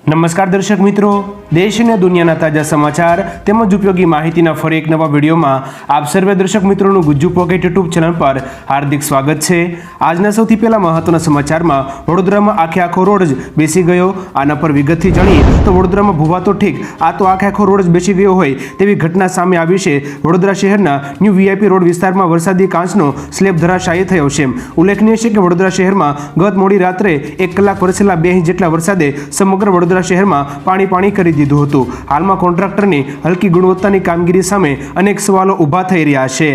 નમસ્કાર દર્શક મિત્રો, દેશ અને દુનિયાના તાજા સમાચાર તેમજ ઉપયોગી માહિતીના ફરી એક નવા વિડીયોમાં આપ સર્વે દર્શક મિત્રોનું ગુજ્જુ પોકેટ યુટ્યુબ ચેનલ પર હાર્દિક સ્વાગત છે। આજના સૌથી પહેલા મહત્વના સમાચારમાં વડોદરામાં આખો રોડ જ બેસી ગયો। આના પર વિગતથી જાણીએ તો વડોદરામાં ભૂવા તો ઠીક, આ તો આખો રોડ જ બેસી ગયો હોય તેવી ઘટના સામે આવી છે। વડોદરા શહેરના ન્યૂ વીઆઈપી રોડ વિસ્તારમાં વરસાદી કાંચનો સ્લેબ ધરાશાયી થયો છે। ઉલ્લેખનીય છે કે વડોદરા શહેરમાં ગત મોડી રાત્રે 1 કલાક વરસેલા 2 ઇંચ જેટલા વરસાદે સમગ્ર વડોદરા શહેરમાં પાણી કરી દીધું હતું। હાલમાં કોન્ટ્રાક્ટરની હલકી ગુણવત્તાની કામગીરી સામે અનેક સવાલો ઊભા થઈ રહ્યા છે।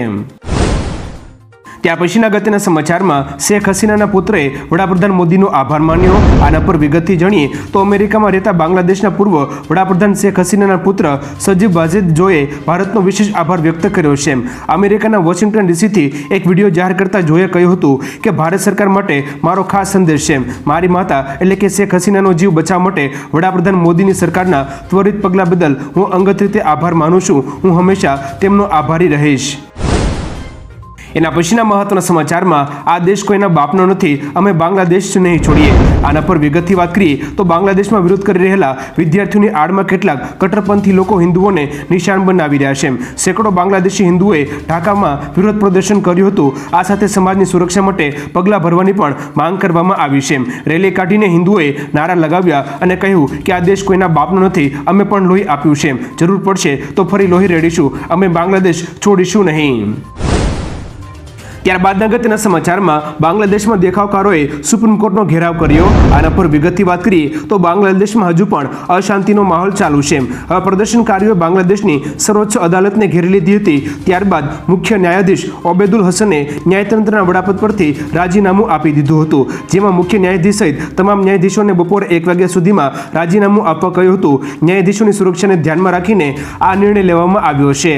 ત્યાર પછીના અગત્યના સમાચારમાં શેખ હસીનાના પુત્રએ વડાપ્રધાન મોદીનો આભાર માન્યો। આના પર વિગતથી જાણીએ તો અમેરિકામાં રહેતા બાંગ્લાદેશના પૂર્વ વડાપ્રધાન શેખ હસીનાના પુત્ર સજીબ વાજેદ જોએ ભારતનો વિશેષ આભાર વ્યક્ત કર્યો છે। અમેરિકાના વોશિંગ્ટન ડીસીથી એક વિડીયો જાહેર કરતા જોએ કહ્યું હતું કે ભારત સરકાર માટે મારો ખાસ સંદેશ છે। મારી માતા એટલે કે શેખ હસીનાનો જીવ બચાવવા માટે વડાપ્રધાન મોદીની સરકારના ત્વરિત પગલાં બદલ હું અંગત રીતે આભાર માનું છું। હું હંમેશા તેમનો આભારી રહીશ। એના પછીના મહત્વના સમાચારમાં આ દેશ કોઈના બાપનો નથી, અમે બાંગ્લાદેશ નહીં છોડીએ। આના પર વિગતથી વાત કરીએ તો બાંગ્લાદેશમાં વિરોધ કરી રહેલા વિદ્યાર્થીઓની આડમાં કેટલાક કટ્ટરપંથી લોકો હિન્દુઓને નિશાન બનાવી રહ્યા છે। સેંકડો બાંગ્લાદેશી હિન્દુઓએ ઢાકામાં વિરોધ પ્રદર્શન કર્યું હતું। આ સાથે સમાજની સુરક્ષા માટે પગલાં ભરવાની પણ માંગ કરવામાં આવી છે। રેલી કાઢીને હિન્દુઓએ નારા લગાવ્યા અને કહ્યું કે આ દેશ કોઈના બાપનો નથી, અમે પણ લોહી આપ્યું છે, જરૂર પડશે તો ફરી લોહી રેડીશું, અમે બાંગ્લાદેશ છોડીશું નહીં। ત્યારબાદ અગત્યના સમાચારમાં બાંગ્લાદેશમાં દેખાવકારોએ સુપ્રીમ કોર્ટનો ઘેરાવ કર્યો। આના પર વિગતથી વાત કરીએ તો બાંગ્લાદેશમાં હજુ પણ અશાંતિનો માહોલ ચાલુ છે। હવે પ્રદર્શનકારીઓએ બાંગ્લાદેશની સર્વોચ્ચ અદાલતને ઘેરી લીધી હતી। ત્યારબાદ મુખ્ય ન્યાયાધીશ ઓબેદુલ હસને ન્યાયતંત્રના વડાપદ પરથી રાજીનામું આપી દીધું હતું, જેમાં મુખ્ય ન્યાયાધીશ સહિત તમામ ન્યાયાધીશોને બપોરે 1 વાગ્યા સુધીમાં રાજીનામું આપવા કહ્યું હતું। ન્યાયાધીશોની સુરક્ષાને ધ્યાનમાં રાખીને આ નિર્ણય લેવામાં આવ્યો છે।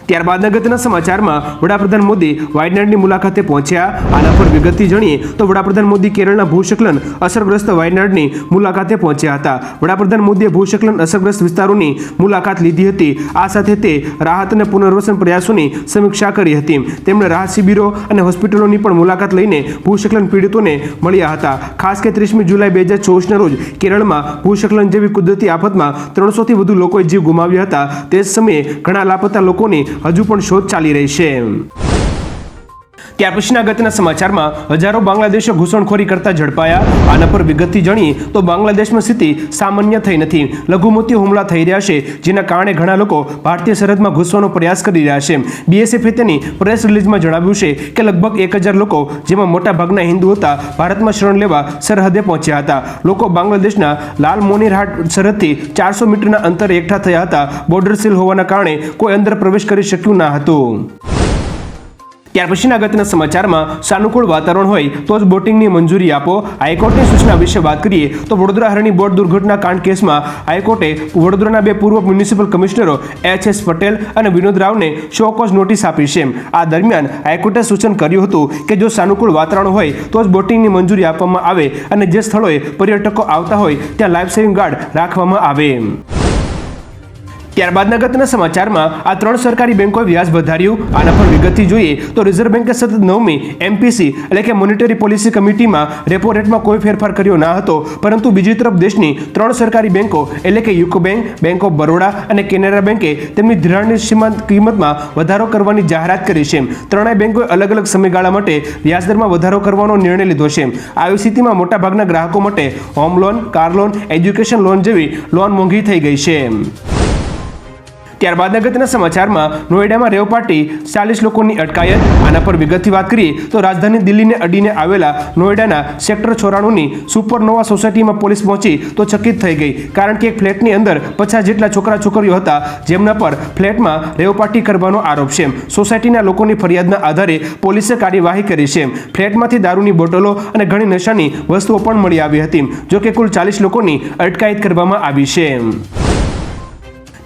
ત્યારબાદ અગત્યના સમાચારમાં વડાપ્રધાન મોદી વાયનાડની મુલાકાતે પહોંચ્યા। આના પર વિગતથી જાણીએ તો વડાપ્રધાન મોદી કેરળના ભૂસ્ખલન અસરગ્રસ્ત વાયનાડની મુલાકાતે પહોંચ્યા હતા। વડાપ્રધાન મોદીએ ભૂસ્ખલન અસરગ્રસ્ત વિસ્તારોની મુલાકાત લીધી હતી। આ સાથે તે રાહત અને પુનર્વસન પ્રયાસોની સમીક્ષા કરી હતી। તેમણે રાહત શિબિરો અને હોસ્પિટલોની પણ મુલાકાત લઈને ભૂસ્ખલન પીડિતોને મળ્યા હતા। ખાસ કે 30મી જુલાઈ 2024ના રોજ કેરળમાં ભૂસ્ખલન જેવી કુદરતી આફતમાં 300થી વધુ લોકોએ જીવ ગુમાવ્યા હતા। તે જ સમયે ઘણા લાપતા લોકોની હજુ પણ શોધ ચાલી રહી છે। ત્યાર પછીના અગત્યના સમાચારમાં હજારો બાંગ્લાદેશીઓ ઘૂસણખોરી કરતા ઝડપાયા। આના પર વિગતથી જાણીએ તો બાંગ્લાદેશમાં સ્થિતિ સામાન્ય થઈ નથી, લઘુમતીઓ હુમલા થઈ રહ્યા છે, જેના કારણે ઘણા લોકો ભારતીય સરહદમાં ઘૂસવાનો પ્રયાસ કરી રહ્યા છે। બીએસએફે તેની પ્રેસ રિલીઝમાં જણાવ્યું છે કે લગભગ 1000 લોકો, જેમાં મોટાભાગના હિન્દુ હતા, ભારતમાં શરણ લેવા સરહદે પહોંચ્યા હતા। લોકો બાંગ્લાદેશના લાલમોનીરહાટ સરહદથી 400 મીટરના અંતરે એકઠા થયા હતા। બોર્ડર સીલ હોવાના કારણે કોઈ અંદર પ્રવેશ કરી શક્યું ન હતું। ત્યાર પછીના અગત્યના સમાચારમાં સાનુકૂળ વાતાવરણ હોય તો જ બોટિંગની મંજૂરી આપો, હાઈકોર્ટની સૂચના વિશે વાત કરીએ તો વડોદરા હરણી બોટ દુર્ઘટના કાંડ કેસમાં હાઈકોર્ટે વડોદરાના 2 પૂર્વ મ્યુનિસિપલ કમિશનરો એચ.એસ. પટેલ અને વિનોદ રાવને શો કોઝ નોટિસ આપી છે। આ દરમિયાન હાઈકોર્ટે સૂચન કર્યું હતું કે જો સાનુકૂળ વાતાવરણ હોય તો જ બોટિંગની મંજૂરી આપવામાં આવે અને જે સ્થળોએ પર્યટકો આવતા હોય ત્યાં લાઈફ સેવિંગ ગાર્ડ રાખવામાં આવે। ત્યારબાદ અગત્યના સમાચારમાં આ 3 સરકારી બેંકોએ વ્યાજ વધાર્યું। આના પર વિગતથી જોઈએ તો રિઝર્વ બેન્કે સતત 9મી એમપીસી એટલે કે મોનેટરી પોલિસી કમિટીમાં રેપો રેટમાં કોઈ ફેરફાર કર્યો ન હતો, પરંતુ બીજી તરફ દેશની 3 સરકારી બેંકો એટલે કે UCO bank, bank of Baroda અને કેનેરા બેંકે તેમની ધિરાણની સીમાંત કિંમતમાં વધારો કરવાની જાહેરાત કરી છે। ત્રણેય બેંકોએ અલગ અલગ સમયગાળા માટે વ્યાજદરમાં વધારો કરવાનો નિર્ણય લીધો છે। આવી સ્થિતિમાં મોટાભાગના ગ્રાહકો માટે home loan, car loan, education loan જેવી લોન મોંઘી થઈ ગઈ છે। ત્યારબાદ અગત્યના સમાચારમાં નોઈડામાં રેવ પાર્ટી 40 લોકોની અટકાયત। આના પર વિગતથી વાત કરીએ તો રાજધાની દિલ્હીને અડીને આવેલા નોઈડાના સેક્ટર 94ની સુપરનોવા સોસાયટીમાં પોલીસ પહોંચી તો ચકિત થઈ ગઈ, કારણ કે એક ફ્લેટની અંદર 50 જેટલા છોકરા છોકરીઓ હતા, જેમના પર ફ્લેટમાં રેવ પાર્ટી કરવાનો આરોપ છે। સોસાયટીના લોકોની ફરિયાદના આધારે પોલીસે કાર્યવાહી કરી છે। ફ્લેટમાંથી દારૂની બોટલો અને ઘણી નશાની વસ્તુઓ પણ મળી આવી હતી, જોકે કુલ 40 લોકોની અટકાયત કરવામાં આવી છે।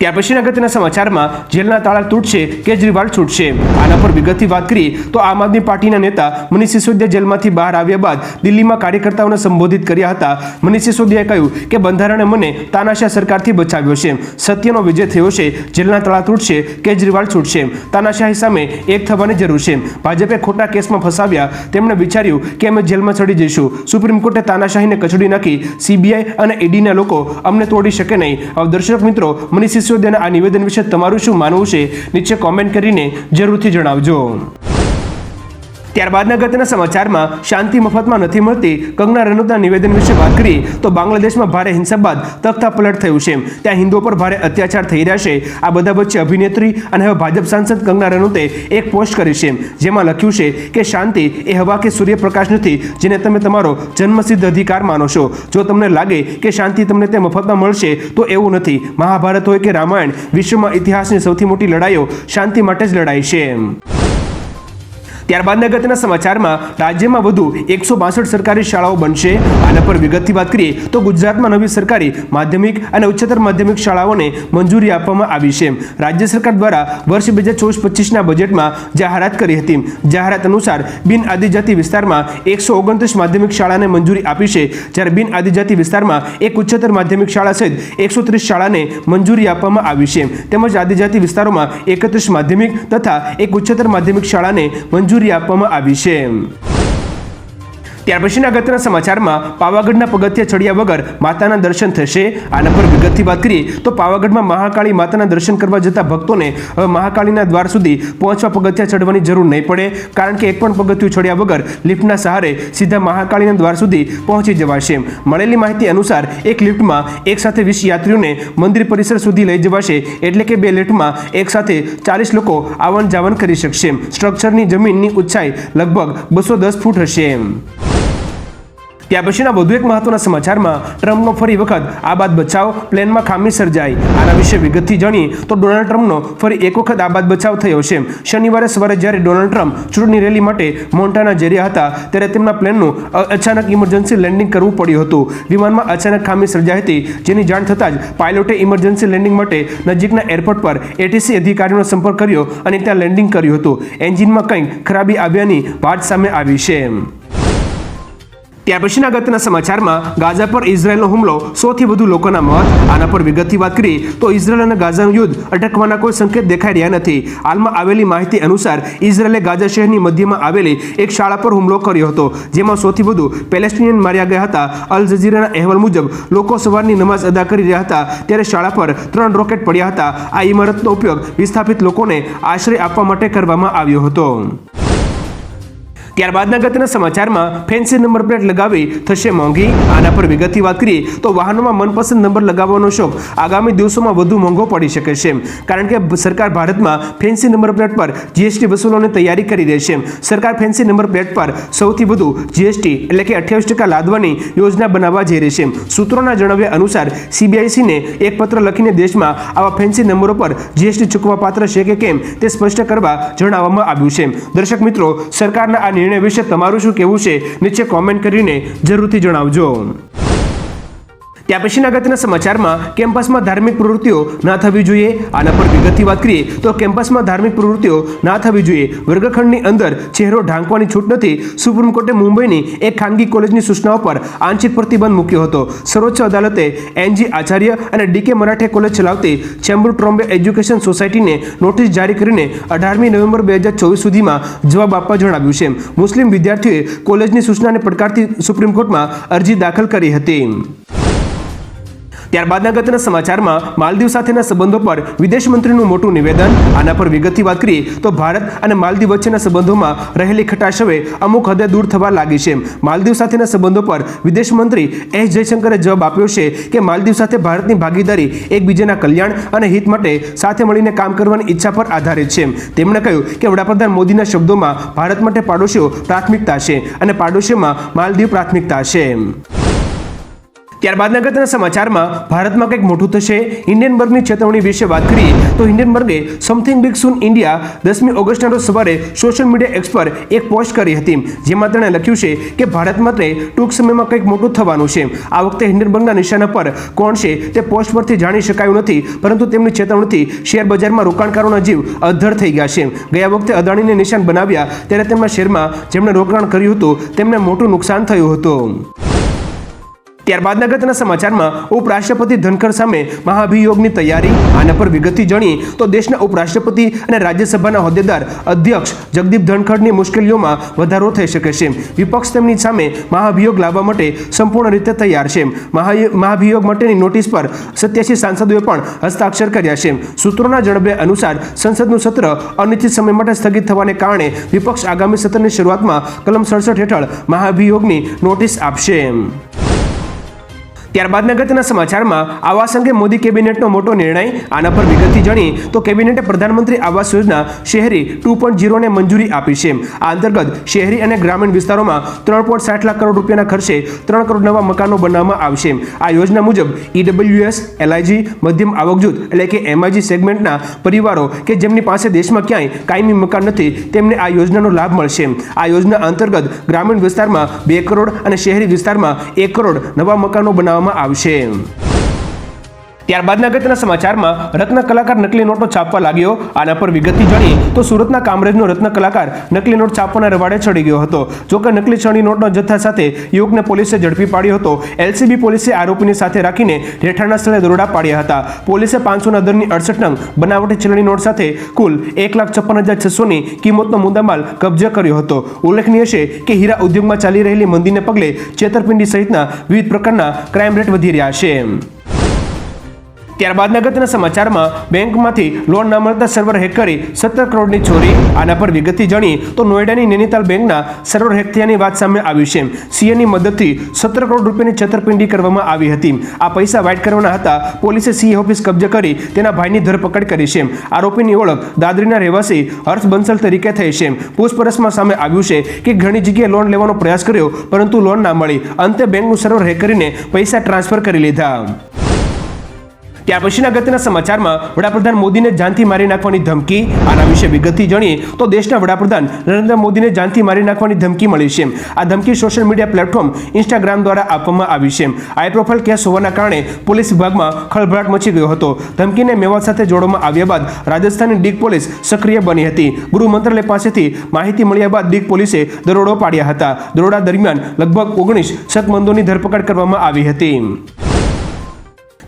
ત્યાર પછીના અગત્યના સમાચારમાં જેલના તાળા તૂટશે, કેજરીવાલ છૂટશે. આના પર વિગતથી વાત કરીએ તો આમ આદમી પાર્ટીના નેતા મનીષ સિસોદિયા જેલમાંથી બહાર આવ્યા બાદ દિલ્હીમાં કાર્યકર્તાઓને સંબોધિત કર્યા હતા. મનીષ સિસોદિયાએ કહ્યું કે બંધારણે મને તાનાશાહ સરકારથી બચાવ્યો છે, સત્યનો વિજય થયો છે, જેલના તાળા તૂટશે, કેજરીવાલ છૂટશે. તાનાશાહી સામે એક થવાની જરૂર છે. ભાજપે ખોટા કેસમાં ફસાવ્યા, તેમણે વિચાર્યું કે અમે જેલમાં ચડી જઈશું. સુપ્રીમ કોર્ટે તાનાશાહીને કચડી નાખી. સીબીઆઈ અને ઈડીના લોકો અમને તોડી શકે નહીં. હવે દર્શક મિત્રો, મનીષ સિસોદિયાના આ નિવેદન વિશે તમારું શું માનવું છે નીચે કોમેન્ટ કરીને જરૂરથી જણાવજો. ત્યારબાદના અગત્યના સમાચારમાં શાંતિ મફતમાં નથી મળતી, કંગના રનૌતના નિવેદન વિશે વાત કરીએ તો બાંગ્લાદેશમાં ભારે હિંસા બાદ તખ્તા પલટ થયું છે. ત્યાં હિન્દુઓ પર ભારે અત્યાચાર થઈ રહ્યા છે. આ બધા વચ્ચે અભિનેત્રી અને હવે ભાજપ સાંસદ કંગના રનૌતે એક પોસ્ટ કરી છે, જેમાં લખ્યું છે કે શાંતિ એ હવા કે સૂર્યપ્રકાશ નથી જેને તમે તમારો જન્મસિદ્ધ અધિકાર માનો છો. જો તમને લાગે કે શાંતિ તમને તે મફતમાં મળશે તો એવું નથી. મહાભારત હોય કે રામાયણ, વિશ્વમાં ઇતિહાસની સૌથી મોટી લડાઈઓ શાંતિ માટે જ લડાઈ છે. ત્યારબાદના અગત્યના સમાચારમાં રાજ્યમાં વધુ 162 સરકારી શાળાઓ બનશે. આના પર વિગતથી વાત કરીએ તો ગુજરાતમાં નવી સરકારી માધ્યમિક અને ઉચ્ચતર માધ્યમિક શાળાઓને મંજૂરી આપવામાં આવી છે. રાજ્ય સરકાર દ્વારા વર્ષ 2024-25ના બજેટમાં જાહેરાત કરી હતી. જાહેરાત અનુસાર બિન આદિજાતિ વિસ્તારમાં 129 માધ્યમિક શાળાને મંજૂરી આપી છે, જ્યારે બિન આદિજાતિ વિસ્તારમાં એક ઉચ્ચતર માધ્યમિક શાળા સહિત 130 શાળાને મંજૂરી આપવામાં આવી છે. તેમજ આદિજાતિ વિસ્તારોમાં 31 માધ્યમિક તથા એક ઉચ્ચતર માધ્યમિક શાળાને મંજૂરી આપવામાં આવી છે. ત્યાર પછીના અગત્યના સમાચારમાં પાવાગઢના પગથિયા ચડ્યા વગર માતાના દર્શન થશે. આના પર વિગતથી વાત કરીએ તો પાવાગઢમાં મહાકાળી માતાના દર્શન કરવા જતા ભક્તોને હવે મહાકાળીના દ્વાર સુધી પહોંચવા પગથિયા ચડવાની જરૂર નહીં પડે, કારણ કે એક પણ પગથિયું ચડ્યા વગર લિફ્ટના સહારે સીધા મહાકાળીના દ્વાર સુધી પહોંચી જવાશે. મળેલી માહિતી અનુસાર એક લિફ્ટમાં એક સાથે 20 યાત્રીઓને મંદિર પરિસર સુધી લઈ જવાશે, એટલે કે 2 લિફ્ટમાં એક સાથે 40 લોકો આવન જાવન કરી શકશે. સ્ટ્રક્ચરની જમીનની ઊંચાઈ લગભગ 210 ફૂટ હશે. ત્યાર પછીના વધુ એક મહત્વના સમાચારમાં ટ્રમ્પનો ફરી વખત આબાદ બચાવ, પ્લેનમાં ખામી સર્જાઈ. આના વિશે વિગતથી જાણીએ તો ડોનાલ્ડ ટ્રમ્પનો ફરી એક વખત આબાદ બચાવ થયો છે. શનિવારે સવારે જ્યારે ડોનાલ્ડ ટ્રમ્પ ચૂંટણી રેલી માટે મોન્ટાના જઈ રહ્યા હતા ત્યારે તેમના પ્લેનનું અચાનક ઇમરજન્સી લેન્ડિંગ કરવું પડ્યું હતું. વિમાનમાં અચાનક ખામી સર્જાઈ હતી, જેની જાણ થતાં જ પાયલોટે ઇમરજન્સી લેન્ડિંગ માટે નજીકના એરપોર્ટ પર એટીસી અધિકારીનો સંપર્ક કર્યો અને ત્યાં લેન્ડિંગ કર્યું હતું. એન્જિનમાં કંઈક ખરાબી આવ્યાની વાત સામે આવી છે. ત્યાર પછીના અગત્યના સમાચારમાં ગાઝા પર ઇઝરાયલનો હુમલો, સૌથી વધુ લોકોના મોત. આના પર વિગતથી વાત કરીએ તો ઇઝરાયલ અને ગાઝાનું યુદ્ધ અટકવાના કોઈ સંકેત દેખાઈ રહ્યા નથી. હાલમાં આવેલી માહિતી અનુસાર ઇઝરાયલે ગાઝા શહેરની મધ્યમાં આવેલી એક શાળા પર હુમલો કર્યો હતો, જેમાં સૌથી વધુ પેલેસ્ટિનિયન માર્યા ગયા હતા. અલ જઝીરાના અહેવાલ મુજબ લોકો સવારની નમાઝ અદા કરી રહ્યા હતા ત્યારે શાળા પર 3 રોકેટ પડ્યા હતા. આ ઇમારતનો ઉપયોગ વિસ્થાપિત લોકોને આશ્રય આપવા માટે કરવામાં આવ્યો હતો. ત્યારબાદના અગત્યના સમાચારમાં ફેન્સી નંબર પ્લેટ લગાવી થશે મોંઘી. આના પર વિગતથી વાત કરીએ તો વાહનોમાં મનપસંદ નંબર લગાવવાનો શોખ આગામી દિવસોમાં વધુ મોંઘો પડી શકે છે, કારણ કે સરકાર ભારતમાં ફેન્સી નંબર પ્લેટ પર જીએસટી વસૂલવાની તૈયારી કરી રહી છે. સરકાર ફેન્સી નંબર પ્લેટ પર સૌથી વધુ જીએસટી એટલે કે 28% લાદવાની યોજના બનાવવા જઈ રહી છે. સૂત્રોના જણાવ્યા અનુસાર સીબીઆઈસીને એક પત્ર લખીને દેશમાં આવા ફેન્સી નંબરો પર જીએસટી ચૂકવવા પાત્ર છે કે કેમ તે સ્પષ્ટ કરવા જણાવવામાં આવ્યું છે. દર્શક મિત્રો, સરકારના આ નિર્ણય વિશે તમારું શું કહેવું છે નીચે કોમેન્ટ કરીને જરૂરથી જણાવજો. ત્યાર પછીના અગત્યના સમાચારમાં કેમ્પસમાં ધાર્મિક પ્રવૃત્તિઓ ના થવી જોઈએ. આના પર વિગતથી વાત કરીએ તો કેમ્પસમાં ધાર્મિક પ્રવૃત્તિઓ ના થવી જોઈએ. વર્ગખંડની અંદર ચહેરો ઢાંકવાની છૂટ નથી. સુપ્રીમ કોર્ટે મુંબઈની એક ખાનગી કોલેજની સૂચનાઓ પર આંશિક પ્રતિબંધ મૂક્યો હતો. સર્વોચ્ચ અદાલતે એનજી આચાર્ય અને ડીકે મરાઠે કોલેજ ચલાવતી ચેમ્બુર ટ્રોમ્બે એજ્યુકેશન સોસાયટીને નોટિસ જારી કરીને 18મી નવેમ્બર 2024 સુધીમાં જવાબ આપવા જણાવ્યું છે. મુસ્લિમ વિદ્યાર્થીઓએ કોલેજની સૂચનાને પડકારતી સુપ્રીમ કોર્ટમાં અરજી દાખલ કરી હતી. ત્યારબાદના અગત્યના સમાચારમાં માલદીવ સાથેના સંબંધો પર વિદેશ મંત્રીનું મોટું નિવેદન. આના પર વિગતથી વાત કરીએ તો ભારત અને માલદીવ વચ્ચેના સંબંધોમાં રહેલી ખટાશ હવે અમુક હદે દૂર થવા લાગી છે. માલદીવ સાથેના સંબંધો પર વિદેશ મંત્રી એસ જયશંકરે જવાબ આપ્યો છે કે માલદીવ સાથે ભારતની ભાગીદારી એકબીજાના કલ્યાણ અને હિત માટે સાથે મળીને કામ કરવાની ઈચ્છા પર આધારિત છે. તેમણે કહ્યું કે વડાપ્રધાન મોદીના શબ્દોમાં ભારત માટે પાડોશીઓ પ્રાથમિકતા છે અને પાડોશીઓમાં માલદીવ પ્રાથમિકતા છે. ત્યારબાદ અગત્યના સમાચારમાં ભારતમાં કંઈક મોટું થશે, હિન્ડનબર્ગની ચેતવણી વિશે વાત કરીએ તો હિન્ડનબર્ગે સમથિંગ બિગ સૂન ઇન્ડિયા 10મી ઓગસ્ટના રોજ સવારે સોશિયલ મીડિયા એક્સ પર એક પોસ્ટ કરી હતી, જેમાં તેણે લખ્યું છે કે ભારત માટે ટૂંક સમયમાં કંઈક મોટું થવાનું છે. આ વખતે હિન્ડનબર્ગના નિશાના પર કોણ છે તે પોસ્ટ પરથી જાણી શકાયું નથી, પરંતુ તેમની ચેતવણીથી શેર બજારમાં રોકાણકારોના જીવ અદ્ધર થઈ ગયા છે. ગયા વખતે અદાણીને નિશાન બનાવ્યા ત્યારે તેમના શેરમાં જેમણે રોકાણ કર્યું હતું તેમને મોટું નુકસાન થયું હતું. ત્યારબાદ અગત્યના સમાચારમાં ઉપરાષ્ટ્રપતિ ધનખડ સામે મહાભિયોગની તૈયારી. આના પર વિગતથી જાણીએ તો દેશના ઉપરાષ્ટ્રપતિ અને રાજ્યસભાના હોદ્દેદાર અધ્યક્ષ જગદીપ ધનખડની મુશ્કેલીઓમાં વધારો થઈ શકે છે. વિપક્ષ તેમની સામે મહાભિયોગ લાવવા માટે સંપૂર્ણ રીતે તૈયાર છે. મહાભિયોગ માટેની નોટિસ પર 87 સાંસદોએ પણ હસ્તાક્ષર કર્યા છે. સૂત્રોના જણાવ્યા અનુસાર સંસદનું સત્ર અનિશ્ચિત સમય માટે સ્થગિત થવાને કારણે વિપક્ષ આગામી સત્રની શરૂઆતમાં કલમ 67 હેઠળ મહાભિયોગની નોટિસ આપશે. ત્યારબાદ અગત્યના સમાચારમાં આવાસ અંગે મોદી કેબિનેટનો મોટો નિર્ણય. આના પર વિગતથી જાણીએ તો કેબિનેટે પ્રધાનમંત્રી આવાસ યોજના શહેરી 2.0 ને મંજૂરી આપી છે. આ અંતર્ગત શહેરી અને ગ્રામીણ વિસ્તારોમાં 3.60 લાખ કરોડ રૂપિયાના ખર્ચે 3 કરોડ નવા મકાનો બનાવવામાં આવશે. આ યોજના મુજબ EWS, LIG, મધ્યમ આવક જૂથ એટલે કે MIG સેગમેન્ટના પરિવારો કે જેમની પાસે દેશમાં ક્યાંય કાયમી મકાન નથી તેમને આ યોજનાનો લાભ મળશે. આ યોજના અંતર્ગત ગ્રામીણ વિસ્તારમાં 2 કરોડ અને શહેરી વિસ્તારમાં 1 કરોડ નવા મકાનો બનાવવામાં આવશે. ત્યારબાદ અગત્યના સમાચારમાં રત્ન કલાકાર નકલી નોટો છાપવા લાગ્યો. આના પર વિગતથી જાણીએ તો સુરતના કામરેજનો રત્ન કલાકાર નકલી નોટ છાપવાના રવાડે ચડી ગયો હતો. જોકે નકલી ચલણી નોટના જથ્થા સાથે યુવકને પોલીસે ઝડપી પાડ્યો હતો. LCB પોલીસે આરોપીને સાથે રાખીને રહેઠાણના સ્થળે દરોડા પાડ્યા હતા. પોલીસે 500ના દરની 68 નંગ બનાવટી ચલણી નોટ સાથે કુલ 1,56,600ની કિંમતનો મુદ્દામાલ કબજે કર્યો હતો. ઉલ્લેખનીય છે કે હીરા ઉદ્યોગમાં ચાલી રહેલી મંદીને પગલે છેતરપિંડી સહિતના વિવિધ પ્રકારના ક્રાઇમ રેટ વધી રહ્યા છે. ત્યારબાદ અગત્યના સમાચારમાં બેંકમાંથી લોન ન મળતા સર્વર હેક કરી 17 કરોડની ચોરી. આના પર વિગતથી જાણીએ તો નોઈડાની નૈનીતાલ બેંકના સર્વર હેક થયાની વાત સામે આવી છે. CAની મદદથી 17 કરોડ રૂપિયાની છેતરપિંડી કરવામાં આવી હતી. આ પૈસા વાઇટ કરવાના હતા. પોલીસે CA ઓફિસ કબજે કરી તેના ભાઈની ધરપકડ કરી છે. આરોપીની ઓળખ દાદરીના રહેવાસી હર્ષ બંસલ તરીકે થઈ છે. પૂછપરછમાં સામે આવ્યું છે કે ઘણી જગ્યાએ લોન લેવાનો પ્રયાસ કર્યો પરંતુ લોન ના મળી. અંતે બેંકનું સર્વર હેક કરીને પૈસા ટ્રાન્સફર કરી લીધા. ત્યાર પછીના અગત્યના સમાચારમાં વડાપ્રધાન મોદીને જાનથી મારી નાખવાની ધમકી. આના વિશે વિગતથી જાણીએ તો દેશના વડાપ્રધાન નરેન્દ્ર મોદીને જાનથી મારી નાખવાની ધમકી મળી છે. આ ધમકી સોશિયલ મીડિયા પ્લેટફોર્મ ઇન્સ્ટાગ્રામ દ્વારા આપવામાં આવી છે. હાઈ પ્રોફાઇલ કેસ હોવાના કારણે પોલીસ વિભાગમાં ખળભળાટ મચી ગયો હતો. ધમકીને મેવાત સાથે જોડવામાં આવ્યા બાદ રાજસ્થાનની ડીગ પોલીસ સક્રિય બની હતી. ગૃહ મંત્રાલય પાસેથી માહિતી મળ્યા બાદ ડીગ પોલીસે દરોડો પાડ્યા હતા. દરોડા દરમિયાન લગભગ 19 શકમંદોની ધરપકડ કરવામાં આવી હતી.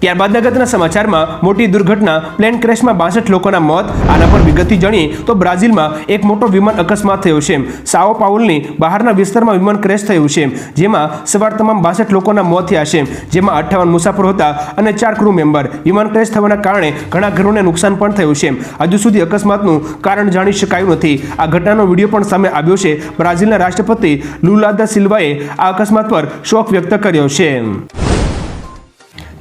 ત્યારબાદ અગત્યના સમાચારમાં મોટી દુર્ઘટના, પ્લેન ક્રેશમાં 62 લોકોના મોત. આના પર વિગતથી જાણીએ તો બ્રાઝિલમાં એક મોટો વિમાન અકસ્માત થયો છે. સાઓ પાઉલની બહારના વિસ્તારમાં વિમાન ક્રેશ થયું છે, જેમાં સવાર તમામ 62 લોકોના મોત થયા છે, જેમાં 58 મુસાફરો હતા અને 4 ક્રૂ મેમ્બર. વિમાન ક્રેશ થવાના કારણે ઘણા ઘરોને નુકસાન પણ થયું છે. હજુ સુધી અકસ્માતનું કારણ જાણી શકાયું નથી. આ ઘટનાનો વિડીયો પણ સામે આવ્યો છે. બ્રાઝિલના રાષ્ટ્રપતિ લુલા દા સિલ્વાએ આ અકસ્માત પર શોક વ્યક્ત કર્યો છે.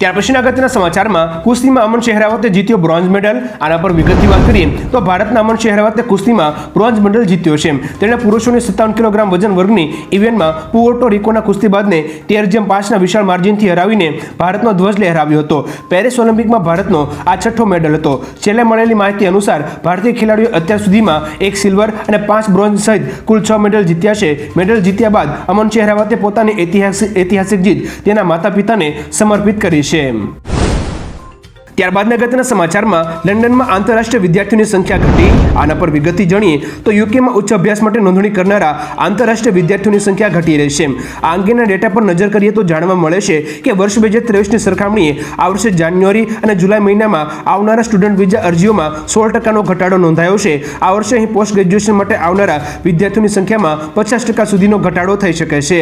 ત્યાર પછીના અગત્યના સમાચારમાં કુસ્તીમાં અમન શેહરાવતે જીત્યો બ્રોન્ઝ મેડલ. આના પર વિગતથી વાત કરીએ તો ભારતના અમન શેહરાવતે કુસ્તીમાં બ્રોન્ઝ મેડલ જીત્યો છે. તેણે પુરુષોની 57 કિલોગ્રામ વજન વર્ગની ઇવેન્ટમાં પુએર્ટો રિકોના કુસ્તીબાજને 13-5ના વિશાળ માર્જિનથી હરાવીને ભારતનો ધ્વજ લહેરાવ્યો હતો. પેરિસ ઓલિમ્પિકમાં ભારતનો આ 6થો મેડલ હતો. છેલ્લે મળેલી માહિતી અનુસાર ભારતીય ખેલાડીઓએ અત્યાર સુધીમાં 1 સિલ્વર અને 5 બ્રોન્ઝ સહિત કુલ 6 મેડલ જીત્યા છે. મેડલ જીત્યા બાદ અમન શેહરાવતે પોતાની ઐતિહાસિક જીત તેના માતા પિતાને સમર્પિત કરી છે. ત્યારબાદ અગત્યના સમાચારમાં લંડનમાં આંતરરાષ્ટ્રીય વિદ્યાર્થીઓની સંખ્યા ઘટી. આના પર વિગતથી જાણીએ તો યુકેમાં ઉચ્ચ અભ્યાસ માટે નોંધણી કરનારા આંતરરાષ્ટ્રીય વિદ્યાર્થીઓની સંખ્યા ઘટી રહી છે. આ અંગેના ડેટા પર નજર કરીએ તો જાણવા મળે છે કે વર્ષ 2023ની સરખામણીએ આ વર્ષે જાન્યુઆરી અને જુલાઈ મહિનામાં આવનારા સ્ટુડન્ટ વિઝા અરજીઓમાં 16% ઘટાડો નોંધાયો છે. આ વર્ષે અહીં પોસ્ટ ગ્રેજ્યુએશન માટે આવનારા વિદ્યાર્થીઓની સંખ્યામાં 50% સુધીનો ઘટાડો થઈ શકે છે.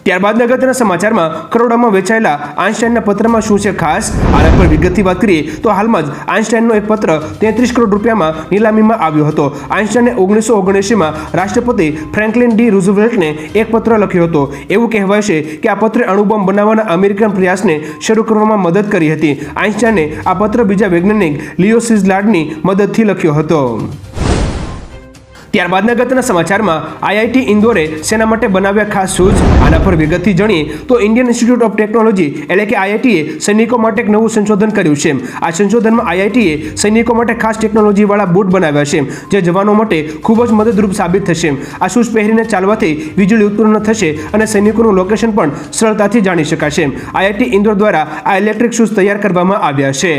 ત્યારબાદ અગત્યના સમાચારમાં કરોડોમાં વેચાયેલા આઇન્સ્ટાઈનના પત્રમાં શું છે ખાસ. આના પર વિગતથી વાત કરીએ તો હાલમાં જ આઇન્સ્ટાઈનનો એક પત્ર 33 કરોડ રૂપિયામાં નીલામીમાં આવ્યો હતો. આઇન્સ્ટાઈને 1979માં રાષ્ટ્રપતિ ફ્રેન્કલિન ડી રૂઝવેલ્ટને એક પત્ર લખ્યો હતો. એવું કહેવાય છે કે આ પત્રે અણુબોમ્બ બનાવવાના અમેરિકન પ્રયાસને શરૂ કરવામાં મદદ કરી હતી. આઇન્સ્ટાઈને આ પત્ર બીજા વૈજ્ઞાનિક લિયો શિઝલાર્ડની મદદથી લખ્યો હતો. ત્યારબાદના અગત્યના સમાચારમાં આઈઆઈટી ઇન્દોરે શેના માટે બનાવ્યા ખાસ શૂઝ, આના પર વિગતથી જાણીએ તો ઇન્ડિયન ઇન્સ્ટિટ્યૂટ ઓફ ટેકનોલોજી એટલે કે આઈઆઈટીએ સૈનિકો માટે એક નવું સંશોધન કર્યું છે. આ સંશોધનમાં આઈઆઈટીએ સૈનિકો માટે ખાસ ટેકનોલોજીવાળા બૂટ બનાવ્યા છે, જે જવાનો માટે ખૂબ જ મદદરૂપ સાબિત થશે. આ શૂઝ પહેરીને ચાલવાથી વીજળી ઉત્પન્ન થશે અને સૈનિકોનું લોકેશન પણ સરળતાથી જાણી શકાશે. આઈઆઈટી ઇન્દોર દ્વારા આ ઇલેક્ટ્રિક શૂઝ તૈયાર કરવામાં આવ્યા છે.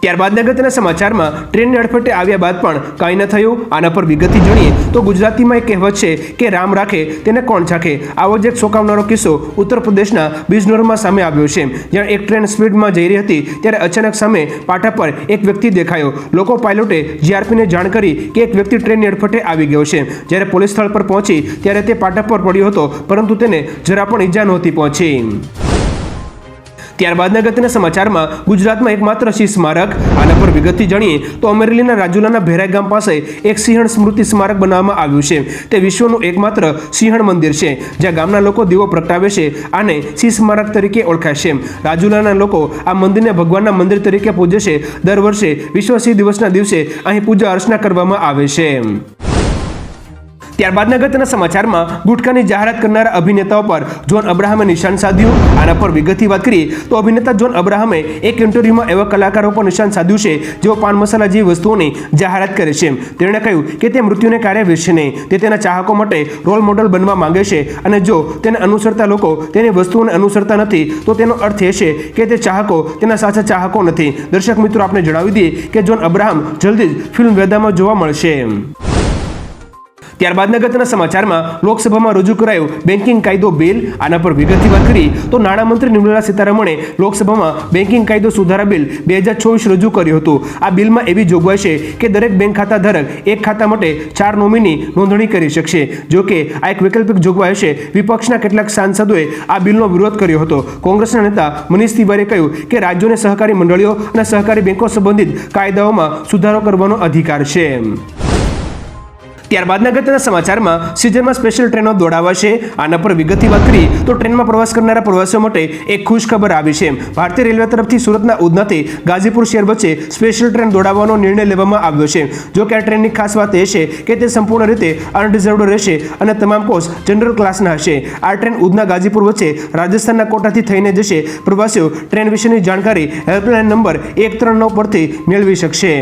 ત્યારબાદ અગત્યના સમાચારમાં ટ્રેનની અડફેટે આવ્યા બાદ પણ કાંઈ ન થયું. આના પર વિગતથી જાણીએ તો ગુજરાતીમાં એક કહેવત છે કે રામ રાખે તેને કોણ ચાખે. આવો જ એક ચોંકાવનારો કિસ્સો ઉત્તર પ્રદેશના બિજનોરમાં સામે આવ્યો છે, જ્યાં એક ટ્રેન સ્પીડમાં જઈ રહી હતી ત્યારે અચાનક સામે પાટા પર એક વ્યક્તિ દેખાયો. લોકો પાયલોટે જીઆરપીને જાણ કરી કે એક વ્યક્તિ ટ્રેનની અડફેટે આવી ગયો છે. જ્યારે પોલીસ સ્થળ પર પહોંચી ત્યારે તે પાટા પર પડ્યો હતો, પરંતુ તેને જરા પણ ઈજા નહોતી પહોંચી. ત્યારબાદ અગત્યના સમાચારમાં ગુજરાતમાં એકમાત્ર સિંહ સ્મારક, આના પર વિગતથી જાણીએ તો અમરેલીના રાજુલાના ભેરાઈ ગામ પાસે એક સિંહણ સ્મૃતિ સ્મારક બનાવવામાં આવ્યું છે. તે વિશ્વનું એકમાત્ર સિંહણ મંદિર છે, જ્યાં ગામના લોકો દીવો પ્રગટાવે છે. આને સિંહ સ્મારક તરીકે ઓળખાય છે. રાજુલાના લોકો આ મંદિરને ભગવાનના મંદિર તરીકે પૂજે છે. દર વર્ષે વિશ્વ સિંહ દિવસના દિવસે અહીં પૂજા અર્ચના કરવામાં આવે છે. ત્યારબાદ અગત્યના સમાચારમાં ગુટખાની જાહેરાત કરનારા અભિનેતાઓ પર જોન અબ્રાહમે નિશાન સાધ્યું. આના પર વિગતથી વાત કરીએ તો અભિનેતા જોન અબ્રાહમે એક ઇન્ટરવ્યુમાં એવા કલાકારો પર નિશાન સાધ્યું છે જેઓ પાન મસાલા જેવી વસ્તુઓની જાહેરાત કરે છે. તેણે કહ્યું કે તે મૃત્યુને ક્યારેય વેચશે નહીં. તે તેના ચાહકો માટે રોલ મોડલ બનવા માંગે છે અને જો તેને અનુસરતા લોકો તેની વસ્તુઓને અનુસરતા નથી તો તેનો અર્થ એ છે કે તે ચાહકો તેના સાચા ચાહકો નથી. દર્શક મિત્રો, આપણે જણાવી દઈએ કે જોન અબ્રાહમ જલ્દી જ ફિલ્મ વેદામાં જોવા મળશે. ત્યારબાદ અગત્યના સમાચારમાં લોકસભામાં રજૂ કરાયું બેન્કિંગ કાયદો બિલ. આના પર વિગતથી વાત કરી તો નાણામંત્રી નિર્મલા સીતારમણે લોકસભામાં બેન્કિંગ કાયદો સુધારા બિલ 2024 રજૂ કર્યું હતું. આ બિલમાં એવી જોગવાઈ છે કે દરેક બેંક ખાતા ધારક એક ખાતા માટે 4 નોમિની નોંધણી કરી શકશે. જો કે આ એક વૈકલ્પિક જોગવાઈ છે. વિપક્ષના કેટલાક સાંસદોએ આ બિલનો વિરોધ કર્યો હતો. કોંગ્રેસના નેતા મનીષ તિવારીએ કહ્યું કે રાજ્યોને સહકારી મંડળીઓ અને સહકારી બેંકો સંબંધિત કાયદાઓમાં સુધારો કરવાનો અધિકાર છે. ત્યારબાદ અગત્યના સમાચારમાં સિઝનમાં સ્પેશિયલ ટ્રેનો દોડાવાશે. આના પર વિગતથી વાત કરીએ તો ટ્રેનમાં પ્રવાસ કરનારા પ્રવાસીઓ માટે એક ખુશ ખબર આવી છે. ભારતીય રેલવે તરફથી સુરતના ઉધનાથી ગાઝીપુર શહેર વચ્ચે સ્પેશિયલ ટ્રેન દોડાવવાનો નિર્ણય લેવામાં આવ્યો છે. જો કે આ ટ્રેનની ખાસ વાત એ છે કે તે સંપૂર્ણ રીતે અનરિઝર્વડ રહેશે અને તમામ કોચ જનરલ ક્લાસના હશે. આ ટ્રેન ઉધના ગાઝીપુર વચ્ચે રાજસ્થાનના કોટાથી થઈને જશે. પ્રવાસીઓ ટ્રેન વિશેની જાણકારી હેલ્પલાઇન નંબર 139 પરથી મેળવી શકશે.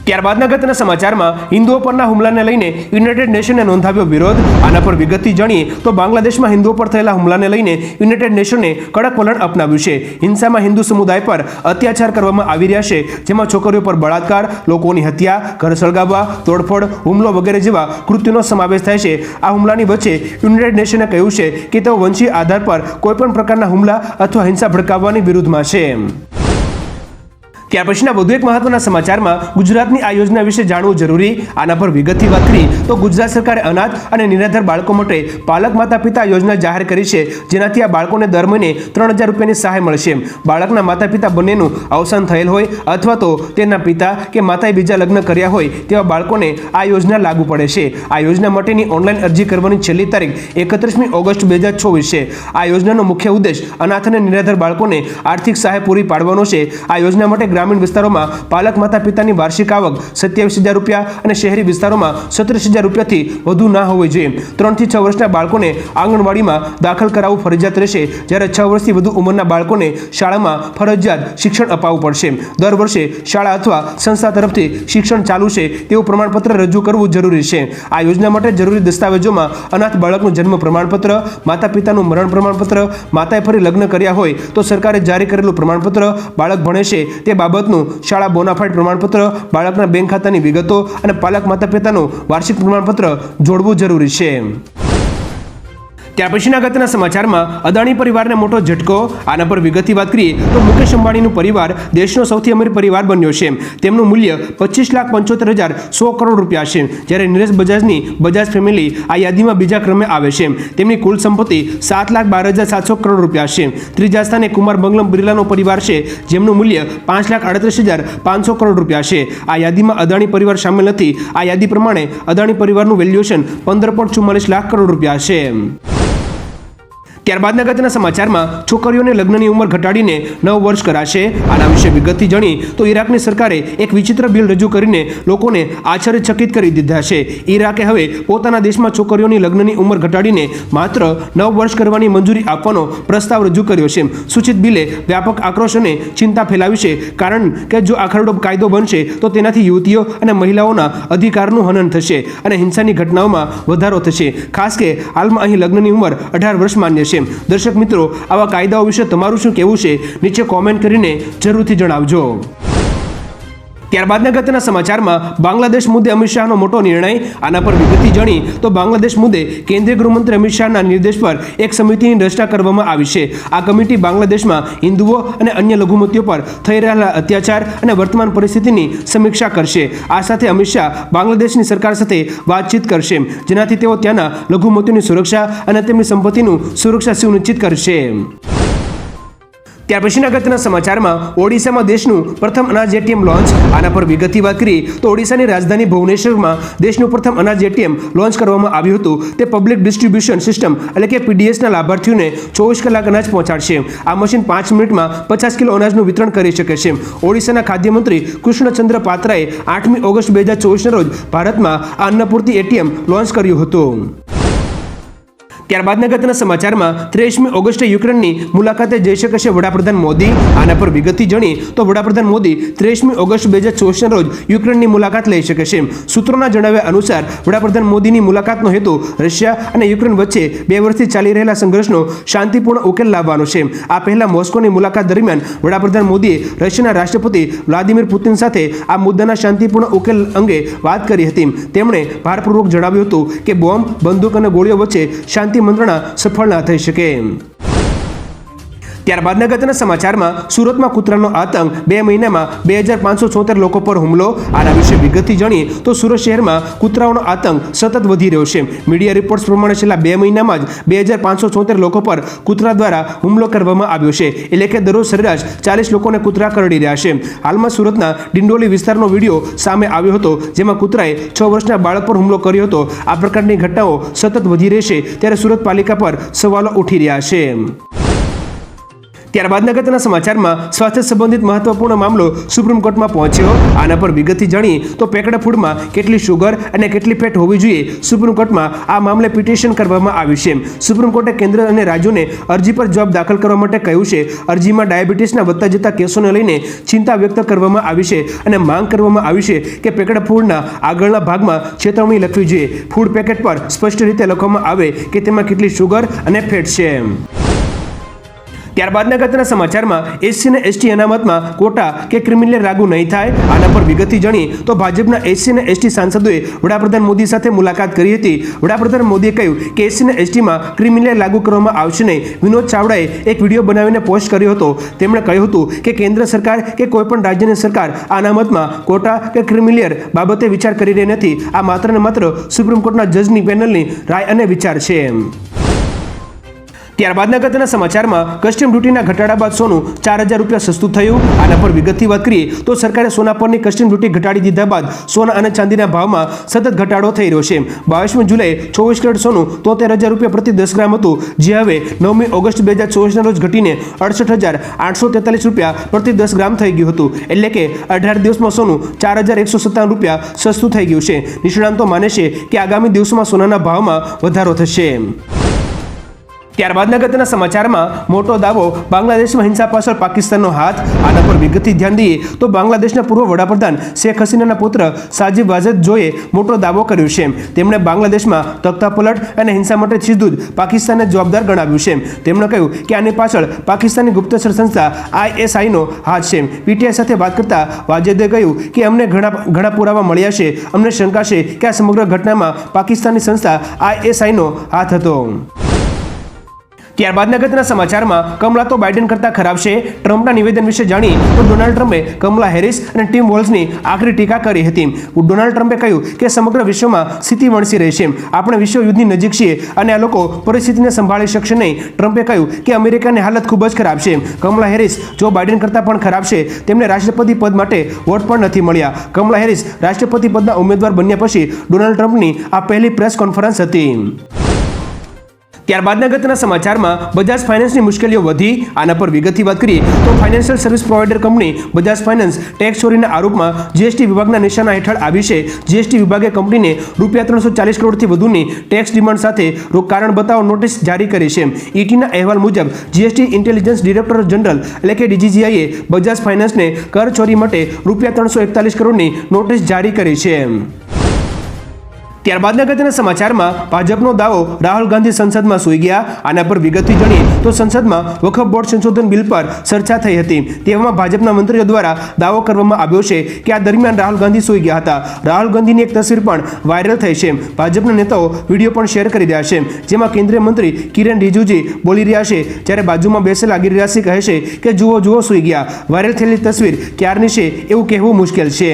ત્યારબાદ અગત્યના સમાચારમાં હિન્દુઓ પરના હુમલાને લઈને યુનાઇટેડ નેશને નોંધાવ્યો વિરોધ. આના પર વિગતથી જાણીએ તો બાંગ્લાદેશમાં હિન્દુઓ પર થયેલા હુમલાને લઈને યુનાઇટેડ નેશને કડક વલણ અપનાવ્યું છે. હિંસામાં હિન્દુ સમુદાય પર અત્યાચાર કરવામાં આવી રહ્યા છે, જેમાં છોકરીઓ પર બળાત્કાર, લોકોની હત્યા, ઘર સળગાવવા, તોડફોડ, હુમલો વગેરે જેવા કૃત્યોનો સમાવેશ થાય છે. આ હુમલાની વચ્ચે યુનાઇટેડ નેશને કહ્યું છે કે તેઓ વંશીય આધાર પર કોઈપણ પ્રકારના હુમલા અથવા હિંસા ભડકાવવાની વિરુદ્ધમાં છે. ત્યાર પછીના વધુ એક મહત્વના સમાચારમાં ગુજરાતની આ યોજના વિશે જાણવું જરૂરી. આના પર વિગતથી વાત કરી તો ગુજરાત સરકારે અનાથ અને નિરાધાર બાળકો માટે પાલક માતા પિતા યોજના જાહેર કરી છે, જેનાથી આ બાળકોને દર મહિને 3000 રૂપિયાની સહાય મળશે. બાળકના માતા પિતા બંનેનું અવસાન થયેલ હોય અથવા તો તેના પિતા કે માતાએ બીજા લગ્ન કર્યા હોય તેવા બાળકોને આ યોજના લાગુ પડે છે. આ યોજના માટેની ઓનલાઈન અરજી કરવાની છેલ્લી તારીખ 31મી ઓગસ્ટ 2024 છે. આ યોજનાનો મુખ્ય ઉદ્દેશ અનાથ અને નિરાધાર બાળકોને આર્થિક સહાય પૂરી પાડવાનો છે. આ યોજના માટે ગ્રામીણ વિસ્તારોમાં પાલક માતા પિતાની વાર્ષિક આવક 27,000 રૂપિયા અને શહેરી વિસ્તારોમાં 37,000 રૂપિયાથી વધુ ના હોવી જોઈએ. 3 થી 6 વર્ષના બાળકોને આંગણવાડીમાં દાખલ કરાવવું ફરજિયાત રહેશે, જ્યારે 6 વર્ષથી વધુ ઉંમરના બાળકોને શાળામાં ફરજિયાત શિક્ષણ અપાવવું પડશે. દર વર્ષે શાળા અથવા સંસ્થા તરફથી શિક્ષણ ચાલુ છે તેવું પ્રમાણપત્ર રજૂ કરવું જરૂરી છે. આ યોજના માટે જરૂરી દસ્તાવેજોમાં અનાથ બાળકનું જન્મ પ્રમાણપત્ર, માતા પિતાનું મરણ પ્રમાણપત્ર, માતાએ ફરી લગ્ન કર્યા હોય તો સરકારે જારી કરેલું પ્રમાણપત્ર, બાળક ભણે છે તે બાબતનું શાળા બોનાફાઇડ પ્રમાણપત્ર, બાળકના બેંક ખાતાની વિગતો અને પાલક માતા પિતાનું વાર્ષિક પ્રમાણપત્ર જોડવું જરૂરી છે. ત્યાર પછીના અગત્યના સમાચારમાં અદાણી પરિવારને મોટો ઝટકો. આના પર વિગતથી વાત કરીએ તો મુકેશ અંબાણીનું પરિવાર દેશનો સૌથી અમીર પરિવાર બન્યો છે. તેમનું મૂલ્ય 25,75,100 કરોડ રૂપિયા છે, જ્યારે નિલેશ બજાજની બજાજ ફેમિલી આ યાદીમાં બીજા ક્રમે આવે છે. તેમની કુલ સંપત્તિ 7,12,700 કરોડ રૂપિયા છે. ત્રીજા સ્થાને કુમાર મંગલમ બિરલાનો પરિવાર છે, જેમનું મૂલ્ય 5,38,500 કરોડ રૂપિયા છે. આ યાદીમાં અદાણી પરિવાર સામેલ નથી. આ યાદી પ્રમાણે અદાણી પરિવારનું વેલ્યુએશન 15.44 લાખ કરોડ રૂપિયા છે. ત્યારબાદના અગત્યના સમાચારમાં છોકરીઓને લગ્નની ઉંમર ઘટાડીને 9 વર્ષ કરાશે. આના વિશે વિગતથી જાણી તો ઈરાકની સરકારે એક વિચિત્ર બિલ રજૂ કરીને લોકોને આશ્ચર્યચકિત કરી દીધા છે. ઈરાકે હવે પોતાના દેશમાં છોકરીઓની લગ્નની ઉંમર ઘટાડીને માત્ર 9 વર્ષ કરવાની મંજૂરી આપવાનો પ્રસ્તાવ રજૂ કર્યો છે. સૂચિત બિલે વ્યાપક આક્રોશ અને ચિંતા ફેલાવી છે, કારણ કે જો આ ખરડો કાયદો બનશે તો તેનાથી યુવતીઓ અને મહિલાઓના અધિકારનું હનન થશે અને હિંસાની ઘટનાઓમાં વધારો થશે. ખાસ કે હાલમાં અહીં લગ્નની ઉંમર 18 વર્ષ માન્ય છે. દર્શક મિત્રો, આવા કાયદાઓ વિશે તમારું શું કહેવું છે? નીચે કોમેન્ટ કરીને જરૂરથી જણાવજો. ત્યારબાદના અગત્યના સમાચારમાં બાંગ્લાદેશ મુદ્દે અમિત શાહનો મોટો નિર્ણય. આના પર વિગતથી જાણી તો બાંગ્લાદેશ મુદ્દે કેન્દ્રીય ગૃહમંત્રી અમિત શાહના નિર્દેશ પર એક સમિતિની રચના કરવામાં આવી છે. આ કમિટી બાંગ્લાદેશમાં હિન્દુઓ અને અન્ય લઘુમતીઓ પર થઈ રહેલા અત્યાચાર અને વર્તમાન પરિસ્થિતિની સમીક્ષા કરશે. આ સાથે અમિત શાહ બાંગ્લાદેશની સરકાર સાથે વાતચીત કરશે, જેનાથી તેઓ ત્યાંના લઘુમતીઓની સુરક્ષા અને તેમની સંપત્તિનું સુરક્ષા સુનિશ્ચિત કરશે. ત્યાર પછીના અગત્યના સમાચારમાં ઓડિશામાં દેશનું પ્રથમ અનાજ એટીએમ લોન્ચ. આના પર વિગતથી વાત કરીએ તો ઓડિશાની રાજધાની ભુવનેશ્વરમાં દેશનું પ્રથમ અનાજ એટીએમ લોન્ચ કરવામાં આવ્યું હતું. તે પબ્લિક ડિસ્ટ્રીબ્યુશન સિસ્ટમ એટલે કે પીડીએસના લાભાર્થીઓને 24 કલાક અનાજ પહોંચાડશે. આ મશીન 5 મિનિટમાં 50 કિલો અનાજનું વિતરણ કરી શકે છે. ઓડિશાના ખાદ્ય મંત્રી કૃષ્ણચંદ્ર પાત્રાએ 8મી ઓગસ્ટ 2024ના રોજ ભારતમાં આ અન્નપૂર્તિ એટીએમ લોન્ચ કર્યું હતું. ત્યારબાદના અગત્યના સમાચારમાં 23મી ઓગસ્ટે યુક્રેનની મુલાકાતે જઈ શકે છે વડાપ્રધાન મોદી. આના પર વિગતથી જાણીએ તો વડાપ્રધાન મોદી 23મી ઓગસ્ટ 2024ના રોજ યુક્રેનની મુલાકાત લઈ શકે છે. સૂત્રોના જણાવ્યા અનુસાર વડાપ્રધાન મોદીની મુલાકાતનો હેતુ રશિયા અને યુક્રેન વચ્ચે 2 વર્ષથી ચાલી રહેલા સંઘર્ષનો શાંતિપૂર્ણ ઉકેલ લાવવાનો છે. આ પહેલા મોસ્કોની મુલાકાત દરમિયાન વડાપ્રધાન મોદીએ રશિયાના રાષ્ટ્રપતિ વ્લાદિમીર પુતિન સાથે આ મુદ્દાના શાંતિપૂર્ણ ઉકેલ અંગે વાત કરી હતી. તેમણે ભારપૂર્વક જણાવ્યું હતું કે બોમ્બ, બંદૂક અને ગોળીઓ વચ્ચે શાંતિ મંત્રણા સફળ ના થઈ શકે. ત્યારબાદના અગત્યના સમાચારમાં સુરતમાં કૂતરાનો આતંક. 2 મહિનામાં 2576 લોકો પર હુમલો. આના વિશે વિગતથી જાણીએ તો સુરત શહેરમાં કૂતરાઓનો આતંક સતત વધી રહ્યો છે. મીડિયા રિપોર્ટ્સ પ્રમાણે છેલ્લા 2 મહિનામાં જ 2576 લોકો પર કૂતરા દ્વારા હુમલો કરવામાં આવ્યો છે. એટલે કે દરરોજ સરેરાશ 40 લોકોને કૂતરા કરડી રહ્યા છે. હાલમાં સુરતના ડિંડોલી વિસ્તારનો વિડીયો સામે આવ્યો હતો, જેમાં કૂતરાએ 6 વર્ષના બાળક પર હુમલો કર્યો હતો. આ પ્રકારની ઘટનાઓ સતત વધી રહી છે, ત્યારે સુરત પાલિકા પર સવાલો ઉઠી રહ્યા છે. ત્યારબાદના અગત્યના સમાચારમાં સ્વાસ્થ્ય સંબંધિત મહત્વપૂર્ણ મામલો સુપ્રીમ કોર્ટમાં પહોંચ્યો. આના પર વિગતથી જાણીએ તો પેકેટ ફૂડમાં કેટલી શુગર અને કેટલી ફેટ હોવી જોઈએ, સુપ્રીમ કોર્ટમાં આ મામલે પિટિશન કરવામાં આવી છે. સુપ્રીમ કોર્ટે કેન્દ્ર અને રાજ્યોને અરજી પર જવાબ દાખલ કરવા માટે કહ્યું છે. અરજીમાં ડાયાબિટીસના વધતા જતા કેસોને લઈને ચિંતા વ્યક્ત કરવામાં આવી છે અને માંગ કરવામાં આવી છે કે પેકેટ ફૂડના આગળના ભાગમાં ચેતવણી લખવી જોઈએ. ફૂડ પેકેટ પર સ્પષ્ટ રીતે લખવામાં આવે કે તેમાં કેટલી શુગર અને ફેટ છે. ત્યારબાદના અગત્યના સમાચારમાં એસસી અને એસટી અનામતમાં કોટા કે ક્રિમિનલ લાગુ નહીં થાય. આના પર વિગતથી જાણીએ તો ભાજપના એસસી અને એસટી સાંસદોએ વડાપ્રધાન મોદી સાથે મુલાકાત કરી હતી. વડાપ્રધાન મોદીએ કહ્યું કે એસસી અને એસટીમાં ક્રિમિનલ લાગુ કરવામાં આવશે નહીં. વિનોદ ચાવડાએ એક વિડીયો બનાવીને પોસ્ટ કર્યો હતો. તેમણે કહ્યું હતું કે કેન્દ્ર સરકાર કે કોઈપણ રાજ્યની સરકાર આ અનામતમાં કોટા કે ક્રિમિનલ બાબતે વિચાર કરી રહી નથી. આ માત્ર ને માત્ર સુપ્રીમ કોર્ટના જજની પેનલની રાય અને વિચાર છે. ત્યારબાદના અગત્યના સમાચારમાં કસ્ટમ ડ્યુટીના ઘટાડા બાદ સોનું 4000 રૂપિયા સસ્તું થયું. આના પર વિગતથી વાત કરીએ તો સરકારે સોના પરની કસ્ટમ ડ્યુટી ઘટાડી દીધા બાદ સોના અને ચાંદીના ભાવમાં સતત ઘટાડો થઈ રહ્યો છે. 22મી જુલાઈએ 24 કેરેટ સોનું 73000 રૂપિયા પ્રતિ 10 ગ્રામ હતું, જે હવે 9મી ઓગસ્ટ 2024ના રોજ ઘટીને 68843 રૂપિયા પ્રતિ 10 ગ્રામ થઈ ગયું હતું. એટલે કે 18 દિવસમાં સોનું 4157 રૂપિયા સસ્તું થઈ ગયું છે. નિષ્ણાંતો માને છે કે આગામી દિવસોમાં સોનાના ભાવમાં વધારો થશે. ત્યારબાદના અગત્યના સમાચારમાં મોટો દાવો, બાંગ્લાદેશમાં હિંસા પાછળ પાકિસ્તાનનો હાથ. આના પર વિગતથી ધ્યાન દઈએ તો બાંગ્લાદેશના પૂર્વ વડાપ્રધાન શેખ હસીનાના પુત્ર સાજિબ વાજેદ જોએ મોટો દાવો કર્યો છે. તેમણે બાંગ્લાદેશમાં તખ્તાપલટ અને હિંસા માટે સીધું જ પાકિસ્તાનને જવાબદાર ગણાવ્યું છે. તેમણે કહ્યું કે આની પાછળ પાકિસ્તાની ગુપ્તચર સંસ્થા ISIનો હાથ છે. પીટીઆઈ સાથે વાત કરતા વાજેદે કહ્યું કે અમને ઘણા પુરાવા મળ્યા છે. અમને શંકા છે કે આ સમગ્ર ઘટનામાં પાકિસ્તાની સંસ્થા ISIનો હાથ હતો. ત્યારબાદના અગત્યના સમાચારમાં કમલા તો બાઇડન કરતા ખરાબ છે. ટ્રમ્પના નિવેદન વિશે જાણીએ તો ડોનાલ્ડ ટ્રમ્પે કમલા હેરિસ અને ટીમ વોલ્સની આકરી ટીકા કરી હતી. ડોનાલ્ડ ટ્રમ્પે કહ્યું કે સમગ્ર વિશ્વમાં સ્થિતિ વણસી રહી છે. આપણે વિશ્વ યુદ્ધની નજીક છીએ અને આ લોકો પરિસ્થિતિને સંભાળી શકશે નહીં. ટ્રમ્પે કહ્યું કે અમેરિકાની હાલત ખૂબ જ ખરાબ છે. કમલા હેરિસ જો બાઇડન કરતાં પણ ખરાબ છે. તેમને રાષ્ટ્રપતિ પદ માટે વોટ પણ નથી મળ્યા. કમલા હેરિસ રાષ્ટ્રપતિ પદના ઉમેદવાર બન્યા પછી ડોનાલ્ડ ટ્રમ્પની આ પહેલી પ્રેસ કોન્ફરન્સ હતી. ત્યારબાદના અગત્યના સમાચારમાં બજાજ ફાઇનાન્સની મુશ્કેલીઓ વધી, આના પર વિગતથી વાત કરીએ તો financial service provider company Bajaj finance tax ચોરીના આરોપમાં જીએસટી વિભાગના નિશાના હેઠળ આવી છે. જીએસટી વિભાગે કંપનીને ₹340 કરોડથી વધુની ટેક્સ ડિમાન્ડ સાથે કારણ બતાવો નોટિસ જારી કરી છે. ઈટીના અહેવાલ મુજબ જીએસટી ઇન્ટેલિજન્સ ડિરેક્ટર જનરલ એટલે કે ડીજીજીઆઈએ બજાજ ફાઇનાન્સને કર ચોરી માટે ₹341 કરોડની નોટિસ જારી કરી છે. ત્યારબાદના અગત્યના સમાચારમાં ભાજપનો દાવો રાહુલ ગાંધી સંસદમાં સૂઈ ગયા, આના પર વિગતથી જાણીએ તો સંસદમાં વકફ બોર્ડ સંશોધન બિલ પર ચર્ચા થઈ હતી. તેવામાં ભાજપના મંત્રીઓ દ્વારા દાવો કરવામાં આવ્યો છે કે આ દરમિયાન રાહુલ ગાંધી સૂઈ ગયા હતા. રાહુલ ગાંધીની એક તસવીર પણ વાયરલ થઈ છે. ભાજપના નેતાઓ વિડીયો પણ શેર કરી રહ્યા છે, જેમાં કેન્દ્રીય મંત્રી કિરણ રિજિજુ બોલી રહ્યા છે, જ્યારે બાજુમાં બેસેલા ગિરિરાજસિંહ કહે છે કે જુઓ સૂઈ ગયા. વાયરલ થયેલી તસવીર ક્યારની છે એવું કહેવું મુશ્કેલ છે.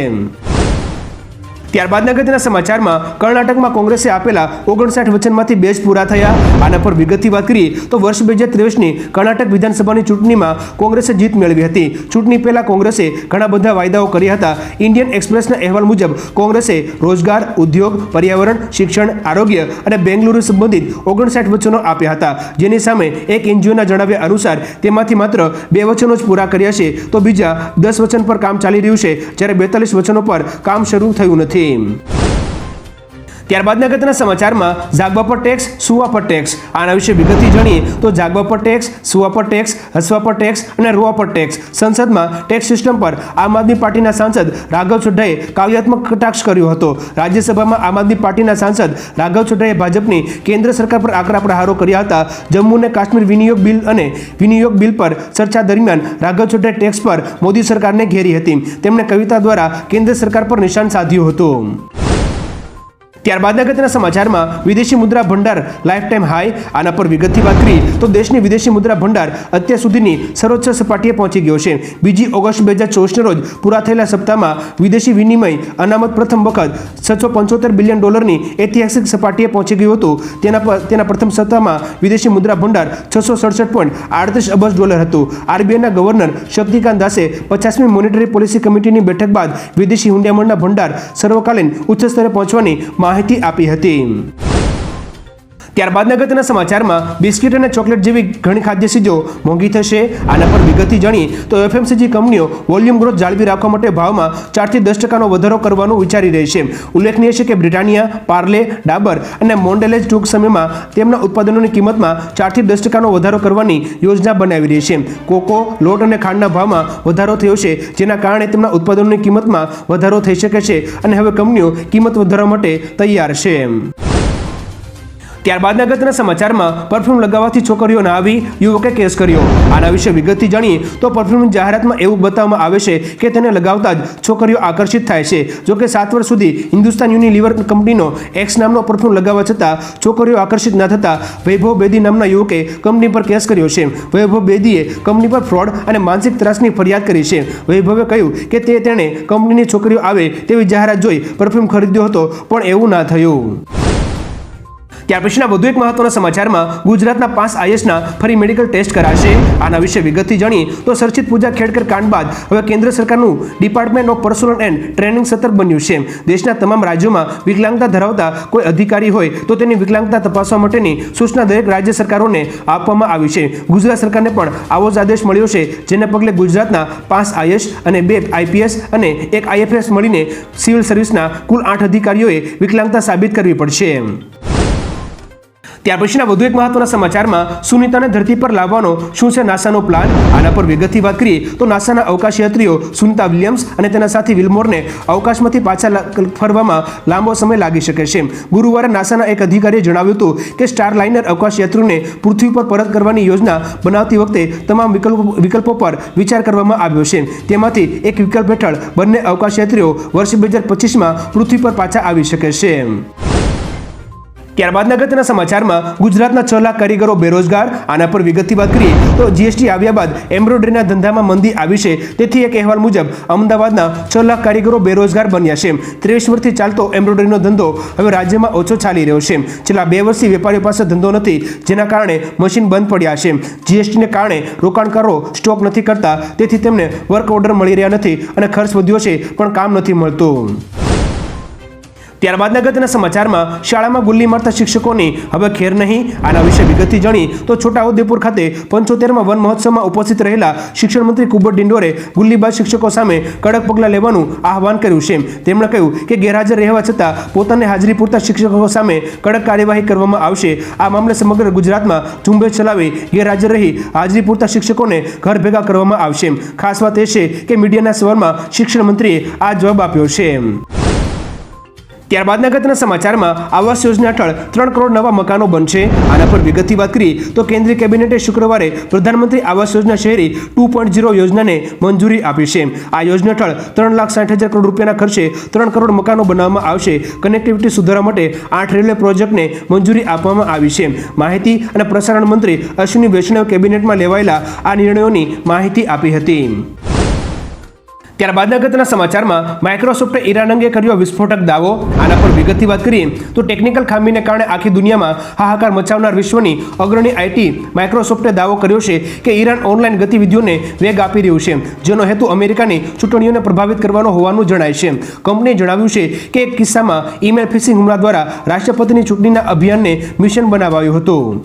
ત્યારબાદના અગત્યના સમાચારમાં કર્ણાટકમાં કોંગ્રેસે આપેલા 59 વચનમાંથી 2 જ પૂરા થયા. આના પર વિગતથી વાત કરીએ તો વર્ષ 2023ની કર્ણાટક વિધાનસભાની ચૂંટણીમાં કોંગ્રેસે જીત મેળવી હતી. ચૂંટણી પહેલા કોંગ્રેસે ઘણા બધા વાયદાઓ કર્યા હતા. ઇન્ડિયન એક્સપ્રેસના અહેવાલ મુજબ કોંગ્રેસે રોજગાર, ઉદ્યોગ, પર્યાવરણ, શિક્ષણ, આરોગ્ય અને બેંગલુરુ સંબંધિત 59 વચનો આપ્યા હતા, જેની સામે એક એનજીઓના જણાવ્યા અનુસાર તેમાંથી માત્ર 2 વચનો જ પૂરા કર્યા છે, તો બીજા 10 વચન પર કામ ચાલી રહ્યું છે, જ્યારે 42 વચનો પર કામ શરૂ થયું નથી. ત્યારબાદના અગત્યના સમાચારમાં જાગવા પર ટેક્સ, સુવા પર ટેક્સ. આના વિશે વિગતથી જાણીએ તો જાગવા પર ટેક્સ, સુવા પર ટેક્સ, હસવા પર ટેક્સ અને રોવા પર ટેક્સ. સંસદમાં ટેક્સ સિસ્ટમ પર આમ આદમી પાર્ટીના સાંસદ રાઘવ ચડ્ઢાએ કાવ્યાત્મક કટાક્ષ કર્યો હતો. રાજ્યસભામાં આમ આદમી પાર્ટીના સાંસદ રાઘવ ચડ્ઢાએ ભાજપની કેન્દ્ર સરકાર પર આકરા પ્રહારો કર્યા હતા. જમ્મુ અને કાશ્મીર વિનિયોગ બિલ પર ચર્ચા દરમિયાન રાઘવ ચડ્ઢાએ ટેક્સ પર મોદી સરકારને ઘેરી હતી. તેમણે કવિતા દ્વારા કેન્દ્ર સરકાર પર નિશાન સાધ્યું હતું. ત્યારબાદના અગત્યના સમાચારમાં વિદેશી મુદ્રા ભંડાર લાઈફ ટાઈમ હાઈ. આના પર વિગતથી વાત કરીએ તો દેશની વિદેશી મુદ્રા ભંડાર અત્યાર સુધીની સર્વોચ્ચ સપાટીએ પહોંચી ગયો છે. 2 ઓગસ્ટ 2024 રોજ પૂરા થયેલા સપ્તાહમાં વિદેશી વિનિમય અનામત પ્રથમ વખત $675 બિલિયન ઐતિહાસિક સપાટીએ પહોંચી ગયું હતું. તેના પ્રથમ સપ્તાહમાં વિદેશી મુદ્રા ભંડાર $667.38 અબજ હતું. આરબીઆઈના ગવર્નર શક્તિકાંત દાસે 50મી મોનેટરી પોલિસી કમિટીની બેઠક બાદ વિદેશી હુંડિયામણના ભંડાર સર્વકાલીન ઉચ્ચ સ્તરે પહોંચવાની માહિતી આપી હતી. ત્યારબાદના અગત્યના સમાચારમાં બિસ્કિટ અને ચોકલેટ જેવી ઘણી ખાદ્ય ચીજો મોંઘી થશે. આના પર વિગતથી જાણીએ તો એફએમસીજી કંપનીઓ વોલ્યુમ ગ્રોથ જાળવી રાખવા માટે ભાવમાં 4 થી 10% વધારો કરવાનું વિચારી રહી છે. ઉલ્લેખનીય છે કે બ્રિટાનિયા, પાર્લે, ડાબર અને મોન્ડેલેજ ટૂંક સમયમાં તેમના ઉત્પાદનોની કિંમતમાં 4 થી 10% વધારો કરવાની યોજના બનાવી રહી છે. કોકો, લોટ અને ખાંડના ભાવમાં વધારો થયો છે, જેના કારણે તેમના ઉત્પાદનોની કિંમતમાં વધારો થઈ શકે છે અને હવે કંપનીઓ કિંમત વધારવા માટે તૈયાર છે. ત્યારબાદના અગત્યના સમાચારમાં પરફ્યુમ લગાવવાથી છોકરીઓ ના આવી, યુવકે કેસ કર્યો. આના વિશે વિગતથી જાણીએ તો પરફ્યુમની જાહેરાતમાં એવું બતાવવામાં આવે છે કે તેને લગાવતા જ છોકરીઓ આકર્ષિત થાય છે. જોકે 7 વર્ષ સુધી હિન્દુસ્તાન યુનિલિવર કંપનીનો એક્સ નામનો પરફ્યુમ લગાવવા છતાં છોકરીઓ આકર્ષિત ન થતા વૈભવ બેદી નામના યુવકે કંપની પર કેસ કર્યો છે. વૈભવ બેદીએ કંપની પર ફ્રોડ અને માનસિક ત્રાસની ફરિયાદ કરી છે. વૈભવે કહ્યું કે તેણે કંપનીની છોકરીઓ આવે તેવી જાહેરાત જોઈ પરફ્યુમ ખરીદ્યો હતો, પણ એવું ના થયું. ત્યાર પછીના વધુ એક મહત્વના સમાચારમાં ગુજરાતના 5 આઈએસના ફરી મેડિકલ ટેસ્ટ કરાશે. આના વિશે વિગતથી જાણીએ તો ચર્ચિત પૂજા ખેડકર કાંડ બાદ હવે કેન્દ્ર સરકારનું department of personal and training સતર્ક બન્યું છે. દેશના તમામ રાજ્યોમાં વિકલાંગતા ધરાવતા કોઈ અધિકારી હોય તો તેની વિકલાંગતા તપાસવા માટેની સૂચના દરેક રાજ્ય સરકારોને આપવામાં આવી છે. ગુજરાત સરકારને પણ આવો જ આદેશ મળ્યો છે, જેને પગલે ગુજરાતના 5 આઈએસ અને 2 આઈપીએસ અને 1 આઈએફએસ મળીને સિવિલ સર્વિસના કુલ 8 અધિકારીઓએ વિકલાંગતા સાબિત કરવી પડશે. ત્યાર પછીના વધુ એક મહત્વના સમાચારમાં સુનીતાને ધરતી પર લાવવાનો શું છે નાસાનો પ્લાન. આના પર વિગતથી વાત કરીએ તો નાસાના અવકાશયાત્રીઓ સુનીતા વિલિયમ્સ અને તેના સાથી વિલમોરને અવકાશમાંથી પાછા ફરવામાં લાંબો સમય લાગી શકે છે. ગુરુવારે નાસાના એક અધિકારીએ જણાવ્યું હતું કે સ્ટારલાઇનર અવકાશયાત્રીઓને પૃથ્વી પર પરત કરવાની યોજના બનાવતી વખતે તમામ વિકલ્પો પર વિચાર કરવામાં આવ્યો છે. તેમાંથી એક વિકલ્પ હેઠળ બંને અવકાશયાત્રીઓ વર્ષ 2025માં પૃથ્વી પર પાછા આવી શકે છે. ત્યારબાદના અગત્યના સમાચારમાં ગુજરાતના 6 લાખ કારીગરો બેરોજગાર. આના પર વિગતથી વાત કરીએ તો જીએસટી આવ્યા બાદ એમ્બ્રોઇડરીના ધંધામાં મંદી આવી છે. તેથી એક અહેવાલ મુજબ અમદાવાદના 6 લાખ કારીગરો બેરોજગાર બન્યા છે. 23 વર્ષથી ચાલતો એમ્બ્રોઇડરીનો ધંધો હવે રાજ્યમાં ઓછો ચાલી રહ્યો છે. છેલ્લા 2 વર્ષથી વેપારીઓ પાસે ધંધો નથી, જેના કારણે મશીન બંધ પડ્યા છે. જીએસટીને કારણે રોકાણકારો સ્ટોક નથી કરતા, તેથી તેમને વર્ક ઓર્ડર મળી રહ્યા નથી અને ખર્ચ વધ્યો છે, પણ કામ નથી મળતું. ત્યારબાદ અગત્યના સમાચારમાં શાળામાં ગુલ્લી મારતા શિક્ષકોની હવે ખેર નહીં. આના વિશે વિગતથી જાણી તો છોટાઉદેપુર ખાતે 75માં વન મહોત્સવમાં ઉપસ્થિત રહેલા શિક્ષણ મંત્રી કુંવર ડિંડોરે ગુલ્લીબાજ શિક્ષકો સામે કડક પગલાં લેવાનું આહવાન કર્યું છે. તેમણે કહ્યું કે ગેરહાજર રહેવા છતાં પોતાની હાજરી પૂરતા શિક્ષકો સામે કડક કાર્યવાહી કરવામાં આવશે. આ મામલે સમગ્ર ગુજરાતમાં ઝુંબેશ ચલાવી ગેરહાજર રહી હાજરી પૂરતા શિક્ષકોને ઘર ભેગા કરવામાં આવશે. ખાસ વાત એ છે કે મીડિયાના સવાલમાં શિક્ષણ મંત્રીએ આ જવાબ આપ્યો છે. ત્યારબાદ અગત્યના સમાચારમાં આવાસ યોજના હેઠળ 3 કરોડ નવા મકાનો બનશે. આના પર વિગતથી વાત કરીએ તો કેન્દ્રીય કેબિનેટે શુક્રવારે પ્રધાનમંત્રી આવાસ યોજના શહેરી 2.0 યોજનાને મંજૂરી આપી છે. આ યોજના હેઠળ 3,60,000 કરોડ રૂપિયાના ખર્ચે 3 કરોડ મકાનો બનાવવામાં આવશે. કનેક્ટિવિટી સુધારવા માટે 8 રેલવે પ્રોજેક્ટને મંજૂરી આપવામાં આવી છે. માહિતી અને પ્રસારણ મંત્રી અશ્વિની વૈષ્ણવે કેબિનેટમાં લેવાયેલા આ નિર્ણયોની માહિતી આપી હતી. ત્યારબાદ અગત્યના સમાચારમાં માઇક્રોસોફ્ટે ઈરાન અંગે કર્યો વિસ્ફોટક દાવો. આના પર વિગતથી વાત કરીએ તો ટેકનિકલ ખામીને કારણે આખી દુનિયામાં હાહાકાર મચાવનાર વિશ્વની અગ્રણી આઈટી માઇક્રોસોફ્ટે દાવો કર્યો છે કે ઈરાન ઓનલાઈન ગતિવિધિઓને વેગ આપી રહ્યું છે, જેનો હેતુ અમેરિકાની ચૂંટણીઓને પ્રભાવિત કરવાનો હોવાનું જણાય છે. કંપનીએ જણાવ્યું છે કે એક કિસ્સામાં ઈમેલ ફિશિંગ હુમલા દ્વારા રાષ્ટ્રપતિની ચૂંટણીના અભિયાનને મિશન બનાવાયું હતું.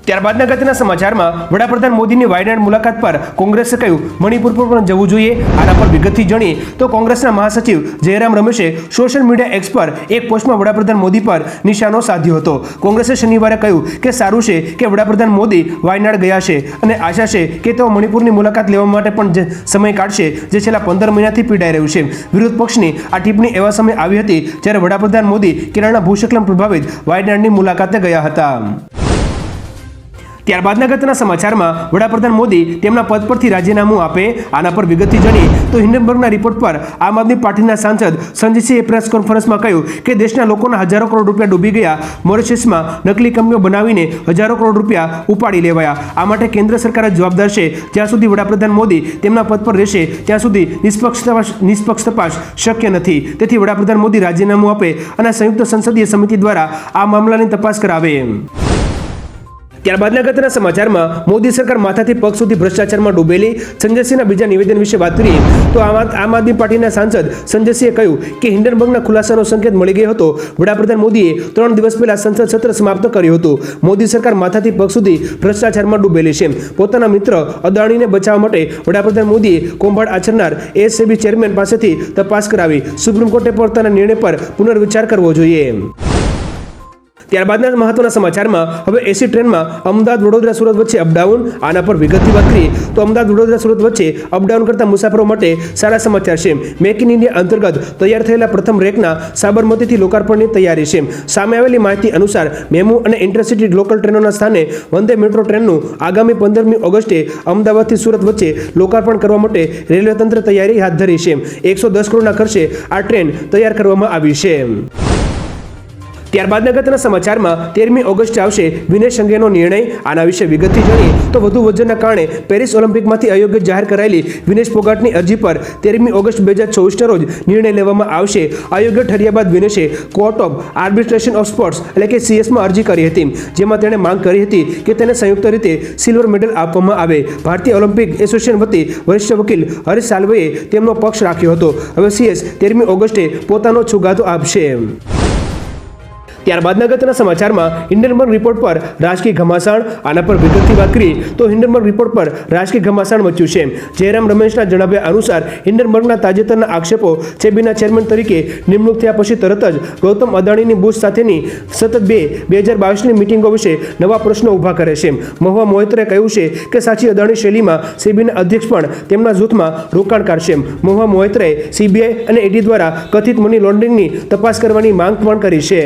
ત્યારબાદ અગત્યના સમાચારમાં વડાપ્રધાન મોદીની વાયનાડ મુલાકાત પર કોંગ્રેસે કહ્યું મણિપુર પર પણ જવું જોઈએ. આના પર વિગતથી જાણીએ તો કોંગ્રેસના મહાસચિવ જયરામ રમેશે સોશિયલ મીડિયા એક્સ પર એક પોસ્ટમાં વડાપ્રધાન મોદી પર નિશાનો સાધ્યો હતો. કોંગ્રેસે શનિવારે કહ્યું કે સારું છે કે વડાપ્રધાન મોદી વાયનાડ ગયા છે અને આશા છે કે તેઓ મણિપુરની મુલાકાત લેવા માટે પણ સમય કાઢશે, જે છેલ્લા 15 મહિનાથી પીડાઈ રહ્યું છે. વિરોધ પક્ષની આ ટિપ્પણી એવા સમયે આવી હતી જ્યારે વડાપ્રધાન મોદી કેરળના ભૂસ્ખલન પ્રભાવિત વાયનાડની મુલાકાતે ગયા હતા. ત્યારબાદ અગત્યના સમાચારમાં વડાપ્રધાન મોદી તેમના પદ પરથી રાજીનામું આપે. આના પર વિગતથી જાણીએ તો હિન્ડનબર્ગના રિપોર્ટ પર આમ આદમી પાર્ટીના સાંસદ સંજયસિંહે પ્રેસ કોન્ફરન્સમાં કહ્યું કે દેશના લોકોના હજારો કરોડ રૂપિયા ડૂબી ગયા. મોરિશિયસમાં નકલી કંપનીઓ બનાવીને હજારો કરોડ રૂપિયા ઉપાડી લેવાયા. આ માટે કેન્દ્ર સરકાર જ જવાબદાર છે. જ્યાં સુધી વડાપ્રધાન મોદી તેમના પદ પર રહેશે ત્યાં સુધી નિષ્પક્ષ તપાસ શક્ય નથી. તેથી વડાપ્રધાન મોદી રાજીનામું આપે અને સંયુક્ત સંસદીય સમિતિ દ્વારા આ મામલાની તપાસ કરાવે. ત્યારબાદ અગત્યના સમાચારમાં મોદી સરકાર માથાથી પગ સુધી ભ્રષ્ટાચારમાં ડૂબેલી. સંજયસિંહના બીજા નિવેદન વિશે વાત કરીએ તો આમ આદમી પાર્ટીના સાંસદ સંજયસિંહે કહ્યું કે હિન્ડનબર્ગના ખુલાસાનો સંકેત મળી ગયો હતો. વડાપ્રધાન મોદીએ 3 દિવસ પહેલા સંસદ સત્ર સમાપ્ત કર્યું હતું. મોદી સરકાર માથાથી પગ સુધી ભ્રષ્ટાચારમાં ડૂબેલી છે. પોતાના મિત્ર અદાણીને બચાવવા માટે વડાપ્રધાન મોદીએ કૌભાંડ આચરનાર એસએબી ચેરમેન પાસેથી તપાસ કરાવી. સુપ્રીમ કોર્ટે પોતાના નિર્ણય પર પુનર્વિચાર કરવો જોઈએ. ત્યારબાદના મહત્વના સમાચારમાં હવે એસી ટ્રેનમાં અમદાવાદ વડોદરા સુરત વચ્ચે અપડાઉન. આના પર વિગતથી વાત કરીએ તો અમદાવાદ વડોદરા સુરત વચ્ચે અપડાઉન કરતા મુસાફરો માટે સારા સમાચાર છે. મેક ઇન ઇન્ડિયા અંતર્ગત તૈયાર થયેલા પ્રથમ રેકના સાબરમતીથી લોકાર્પણની તૈયારી છે. સામે આવેલી માહિતી અનુસાર મેમુ અને ઇન્ટરસિટી લોકલ ટ્રેનોના સ્થાને વંદે મેટ્રો ટ્રેનનું આગામી 15મી ઓગસ્ટે અમદાવાદથી સુરત વચ્ચે લોકાર્પણ કરવા માટે રેલવે તંત્ર તૈયારી હાથ ધરી છે. 110 કરોડના ખર્ચે આ ટ્રેન તૈયાર કરવામાં આવી છે. ત્યારબાદ અગત્યના સમાચારમાં 13મી ઓગસ્ટે આવશે વિનેશ અંગેનો નિર્ણય. આના વિશે વિગતથી જાણીએ તો વધુ વજનના કારણે પેરિસ ઓલિમ્પિકમાંથી અયોગ્ય જાહેર કરાયેલી વિનેશ ફોગાટની અરજી પર 13મી ઓગસ્ટ 2024ના રોજ નિર્ણય લેવામાં આવશે. અયોગ્ય ઠર્યા બાદ વિનેશે court of arbitration of sports એટલે કે સીએસમાં અરજી કરી હતી, જેમાં તેણે માંગ કરી હતી કે તેને સંયુક્ત રીતે સિલ્વર મેડલ આપવામાં આવે. ભારતીય ઓલિમ્પિક એસોસિએશન વતી વરિષ્ઠ વકીલ હરીશ સાલ્વેએ તેમનો પક્ષ રાખ્યો હતો. હવે સીએસ 13મી ઓગસ્ટે પોતાનો છુગાદો આપશે. ત્યારબાદ અગત્યના સમાચારમાં હિન્ડનબર્ગ રિપોર્ટ પર રાજકીય ઘમાસાણ. આના પર વિગતથી વાત કરીએ તો હિન્ડનબર્ગ રિપોર્ટ પર રાજકીય ઘમાસાણ મચ્યું છે. જયરામ રમેશના જણાવ્યા અનુસાર હિન્ડનબર્ગના તાજેતરના આક્ષેપો સેબીના ચેરમેન તરીકે નિમણૂક થયા પછી તરત જ ગૌતમ અદાણીની બુશ સાથેની સતત 2022ની મિટિંગો વિશે નવા પ્રશ્નો ઊભા કરે છે. મહુવા મોહિત્રે કહ્યું છે કે સાચી અદાણી શૈલીમાં સેબીના અધ્યક્ષ પણ તેમના જૂથમાં રોકાણકાર છે. મહુવા મોહિત્રે સીબીઆઈ અને ઈડી દ્વારા કથિત મની લોન્ડરિંગની તપાસ કરવાની માંગ પણ કરી છે.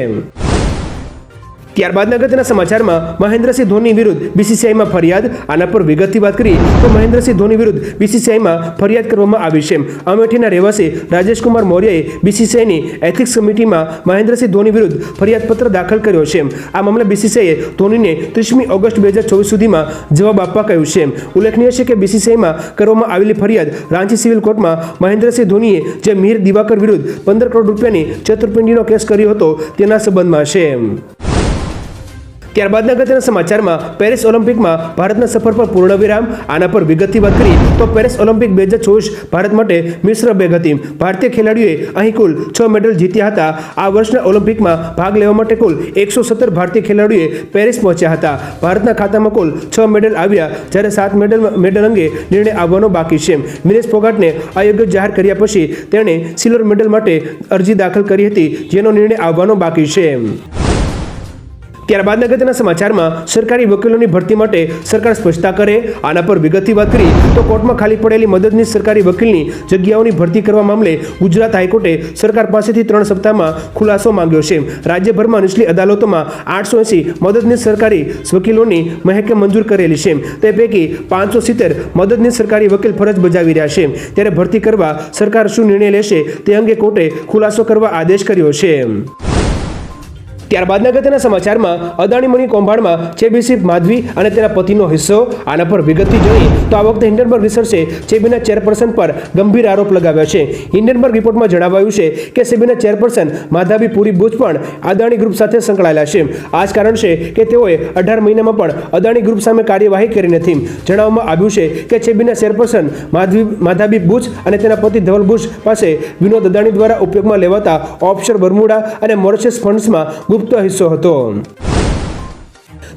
ત્યારબાદ અગત્યના સમાચારમાં મહેન્દ્રસિંહ ધોની વિરુદ્ધ બીસીસીઆઈમાં ફરિયાદ. આના પર વિગતથી વાત કરીએ તો મહેન્દ્રસિંહ ધોની વિરુદ્ધ બીસીસીઆઈમાં ફરિયાદ કરવામાં આવી છે. અમેઠીના રહેવાસી રાજેશકુમાર મૌર્યએ બીસીસીઆઈની એથિક્સ કમિટીમાં મહેન્દ્રસિંહ ધોની વિરુદ્ધ ફરિયાદપત્ર દાખલ કર્યો છે. આ મામલે બીસીસીઆઈએ ધોનીને 30મી ઓગસ્ટ 2024 સુધીમાં જવાબ આપવા કહ્યું છે. ઉલ્લેખનીય છે કે બીસીસીઆઈમાં કરવામાં આવેલી ફરિયાદ રાંચી સિવિલ કોર્ટમાં મહેન્દ્રસિંહ ધોનીએ જે મીર દિવાકર વિરુદ્ધ 15 કરોડ રૂપિયાની છેતરપિંડીનો કેસ કર્યો હતો તેના સંબંધમાં છે. ત્યારબાદના અગત્યના સમાચારમાં પેરિસ ઓલિમ્પિકમાં ભારતના સફર પર પૂર્ણ વિરામ. આના પર વિગતથી વાત કરી તો પેરિસ ઓલિમ્પિક 2024 ભારત માટે મિશ્ર બેગ હતી. ભારતીય ખેલાડીઓએ અહીં કુલ 6 મેડલ જીત્યા હતા. આ વર્ષના ઓલિમ્પિકમાં ભાગ લેવા માટે કુલ 117 ભારતીય ખેલાડીઓએ પેરિસ પહોંચ્યા હતા. ભારતના ખાતામાં કુલ 6 મેડલ આવ્યા, જ્યારે 7 મેડલ અંગે નિર્ણય આવવાનો બાકી છે. વિનેશ ફોગાટને અયોગ્ય જાહેર કર્યા પછી તેણે સિલ્વર મેડલ માટે અરજી દાખલ કરી હતી, જેનો નિર્ણય આવવાનો બાકી છે. ત્યારબાદ અગત્યના સમાચારમાં સરકારી વકીલોની ભરતી માટે સરકાર સ્પષ્ટતા કરે. આના પર વિગતથી વાત કરી તો કોર્ટમાં ખાલી પડેલી મદદનીશ સરકારી વકીલની જગ્યાઓની ભરતી કરવા મામલે ગુજરાત હાઈકોર્ટે સરકાર પાસેથી 3 સપ્તાહમાં ખુલાસો માંગ્યો છે. રાજ્યભરમાં નીચલી અદાલતોમાં 880 મદદનીશ સરકારી વકીલોની મહેકે મંજૂર કરેલી છે. તે પૈકી 570 મદદનીશ સરકારી વકીલ ફરજ બજાવી રહ્યા છે. ત્યારે ભરતી કરવા સરકાર શું નિર્ણય લેશે તે અંગે કોર્ટે ખુલાસો કરવા આદેશ કર્યો છે. ત્યારબાદના અગત્યના સમાચારમાં અદાણી મની કૌભાંડમાં ચેબી માધવી અને તેના પતિનો હિસ્સો. આના પર વિગતથી જોઈએ તો આ વખતે હિન્ડનબર્ગ રિસર્ચે ચેબીના ચેરપર્સન પર ગંભીર આરોપ લગાવ્યા છે. હિન્ડનબર્ગ રિપોર્ટમાં જણાવાયું છે કે ચેબીના ચેરપર્સન માધવી પુરી બુચ પણ અદાણી ગ્રુપ સાથે સંકળાયેલા છે. આ જ કારણ છે કે તેઓએ 18 મહિનામાં પણ અદાણી ગ્રુપ સામે કાર્યવાહી કરી નથી. જણાવવામાં આવ્યું છે કે ચેબીના ચેરપર્સન માધવી બુચ અને તેના પતિ ધવલ બુચ પાસે વિનોદ અદાણી દ્વારા ઉપયોગમાં લેવાતા ઓફશોર બર્મુડા અને મોરિશિયસ ફંડ્સમાં ગુપ્ત હિસ્સો હતો.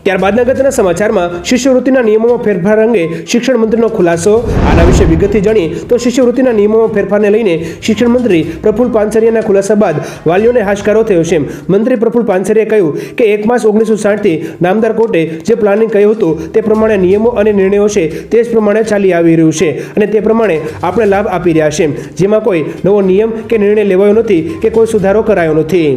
ત્યારબાદના અગત્યના સમાચારમાં શિષ્યવૃત્તિના નિયમોમાં ફેરફાર અંગે શિક્ષણ મંત્રીનો ખુલાસો. આના વિશે વિગતથી જાણીએ તો શિષ્યવૃત્તિના નિયમોમાં ફેરફારને લઈને શિક્ષણ મંત્રી પ્રફુલ્લ પાનસરિયાના ખુલાસા બાદ વાલીઓને હાશકારો થયો છે. મંત્રી પ્રફુલ્લ પાનસરિયાએ કહ્યું કે 1 માર્ચ 1960થી નામદાર કોર્ટે જે પ્લાનિંગ કહ્યું હતું તે પ્રમાણે નિયમો અને નિર્ણયો છે તે જ પ્રમાણે ચાલી આવી રહ્યું છે અને તે પ્રમાણે આપણે લાભ આપી રહ્યા છે. જેમાં કોઈ નવો નિયમ કે નિર્ણય લેવાયો નથી કે કોઈ સુધારો કરાયો નથી.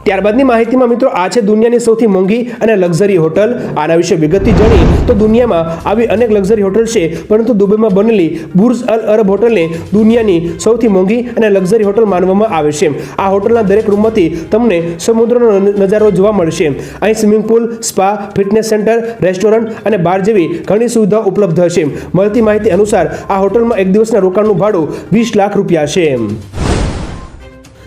ત્યારબાદની માહિતીમાં મિત્રો આ છે દુનિયાની સૌથી મોંઘી અને લક્ઝરી હોટલ. આના વિશે વિગતથી જાણીએ તો દુનિયામાં આવી અનેક લક્ઝરી હોટલ છે, પરંતુ દુબઈમાં બનેલી બુર્જ અલ અરબ હોટલને દુનિયાની સૌથી મોંઘી અને લક્ઝરી હોટલ માનવામાં આવે છે. આ હોટલના દરેક રૂમમાંથી તમને સમુદ્રનો નજારો જોવા મળશે. અહીં swimming pool, spa, fitness centre, restaurant અને બાર જેવી ઘણી સુવિધાઓ ઉપલબ્ધ હશે. મળતી માહિતી અનુસાર આ હોટલમાં એક દિવસના રોકાણનું ભાડું 20 લાખ રૂપિયા છે.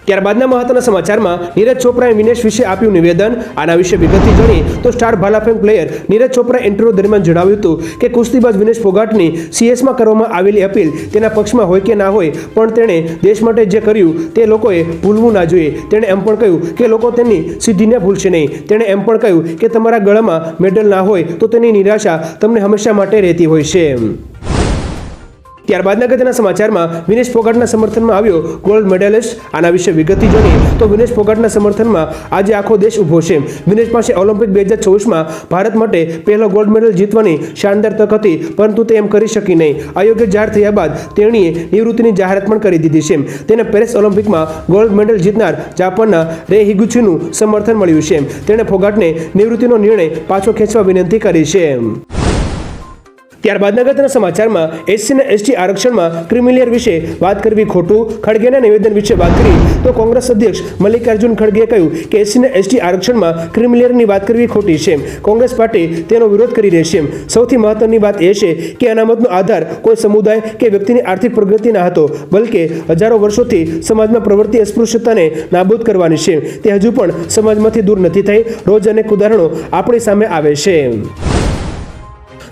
ત્યારબાદના મહત્વના સમાચારમાં નીરજ ચોપરાએ વિનેશ વિશે આપ્યું નિવેદન. આના વિશે વિગતથી જાણીએ તો સ્ટાર ભાલાફેંક પ્લેયર નીરજ ચોપરાએ ઇન્ટરવ્યુ દરમિયાન જણાવ્યું હતું કે કુસ્તીબાજ વિનેશ ફોગાટની CS માં કરવામાં આવેલી અપીલ તેના પક્ષમાં હોય કે ના હોય, પણ તેણે દેશ માટે જે કર્યું તે લોકોએ ભૂલવું ના જોઈએ. તેણે એમ પણ કહ્યું કે લોકો તેની સિદ્ધિને ભૂલશે નહીં. તેણે એમ પણ કહ્યું કે તમારા ગળામાં મેડલ ના હોય તો તેની નિરાશા તમને હંમેશા માટે રહેતી હોય છે. ત્યારબાદના અગત્યના સમાચારમાં વિનેશ ફોગાટના સમર્થનમાં આવ્યો ગોલ્ડ મેડલિસ્ટ. આના વિશે વિગતથી જાણીએ તો વિનેશ ફોગાટના સમર્થનમાં આજે આખો દેશ ઊભો છે. વિનેશ પાસે ઓલિમ્પિક 2024માં ભારત માટે પહેલો ગોલ્ડ મેડલ જીતવાની શાનદાર તક હતી, પરંતુ તે એમ કરી શકી નહીં. અયોગ્ય જાહેર થયા બાદ તેણીએ નિવૃત્તિની જાહેરાત પણ કરી દીધી છે. તેને પેરિસ ઓલિમ્પિકમાં ગોલ્ડ મેડલ જીતનાર જાપાનના રે હિગુચીનું સમર્થન મળ્યું છે. તેણે ફોગાટને નિવૃત્તિનો નિર્ણય પાછો ખેંચવા વિનંતી કરી છે. ત્યારબાદના અગત્યના સમાચારમાં SC અને ST આરક્ષણમાં ક્રિમિલેયર વિશે વાત કરવી ખોટું. ખડગેના નિવેદન વિશે વાત કરી તો કોંગ્રેસ અધ્યક્ષ મલ્લિકાર્જુન ખડગેએ કહ્યું કે SC અને ST આરક્ષણમાં ક્રિમિલેયરની વાત કરવી ખોટી છે. કોંગ્રેસ પાર્ટી તેનો વિરોધ કરી રહી છે. સૌથી મહત્વની વાત એ છે કે અનામતનો આધાર કોઈ સમુદાય કે વ્યક્તિની આર્થિક પ્રગતિ ના હતો, બલકે હજારો વર્ષોથી સમાજમાં પ્રવર્તી અસ્પૃશ્યતાને નાબૂદ કરવાની છે. તે હજુ પણ સમાજમાંથી દૂર નથી થઈ. રોજ અનેક ઉદાહરણો આપણી સામે આવે છે.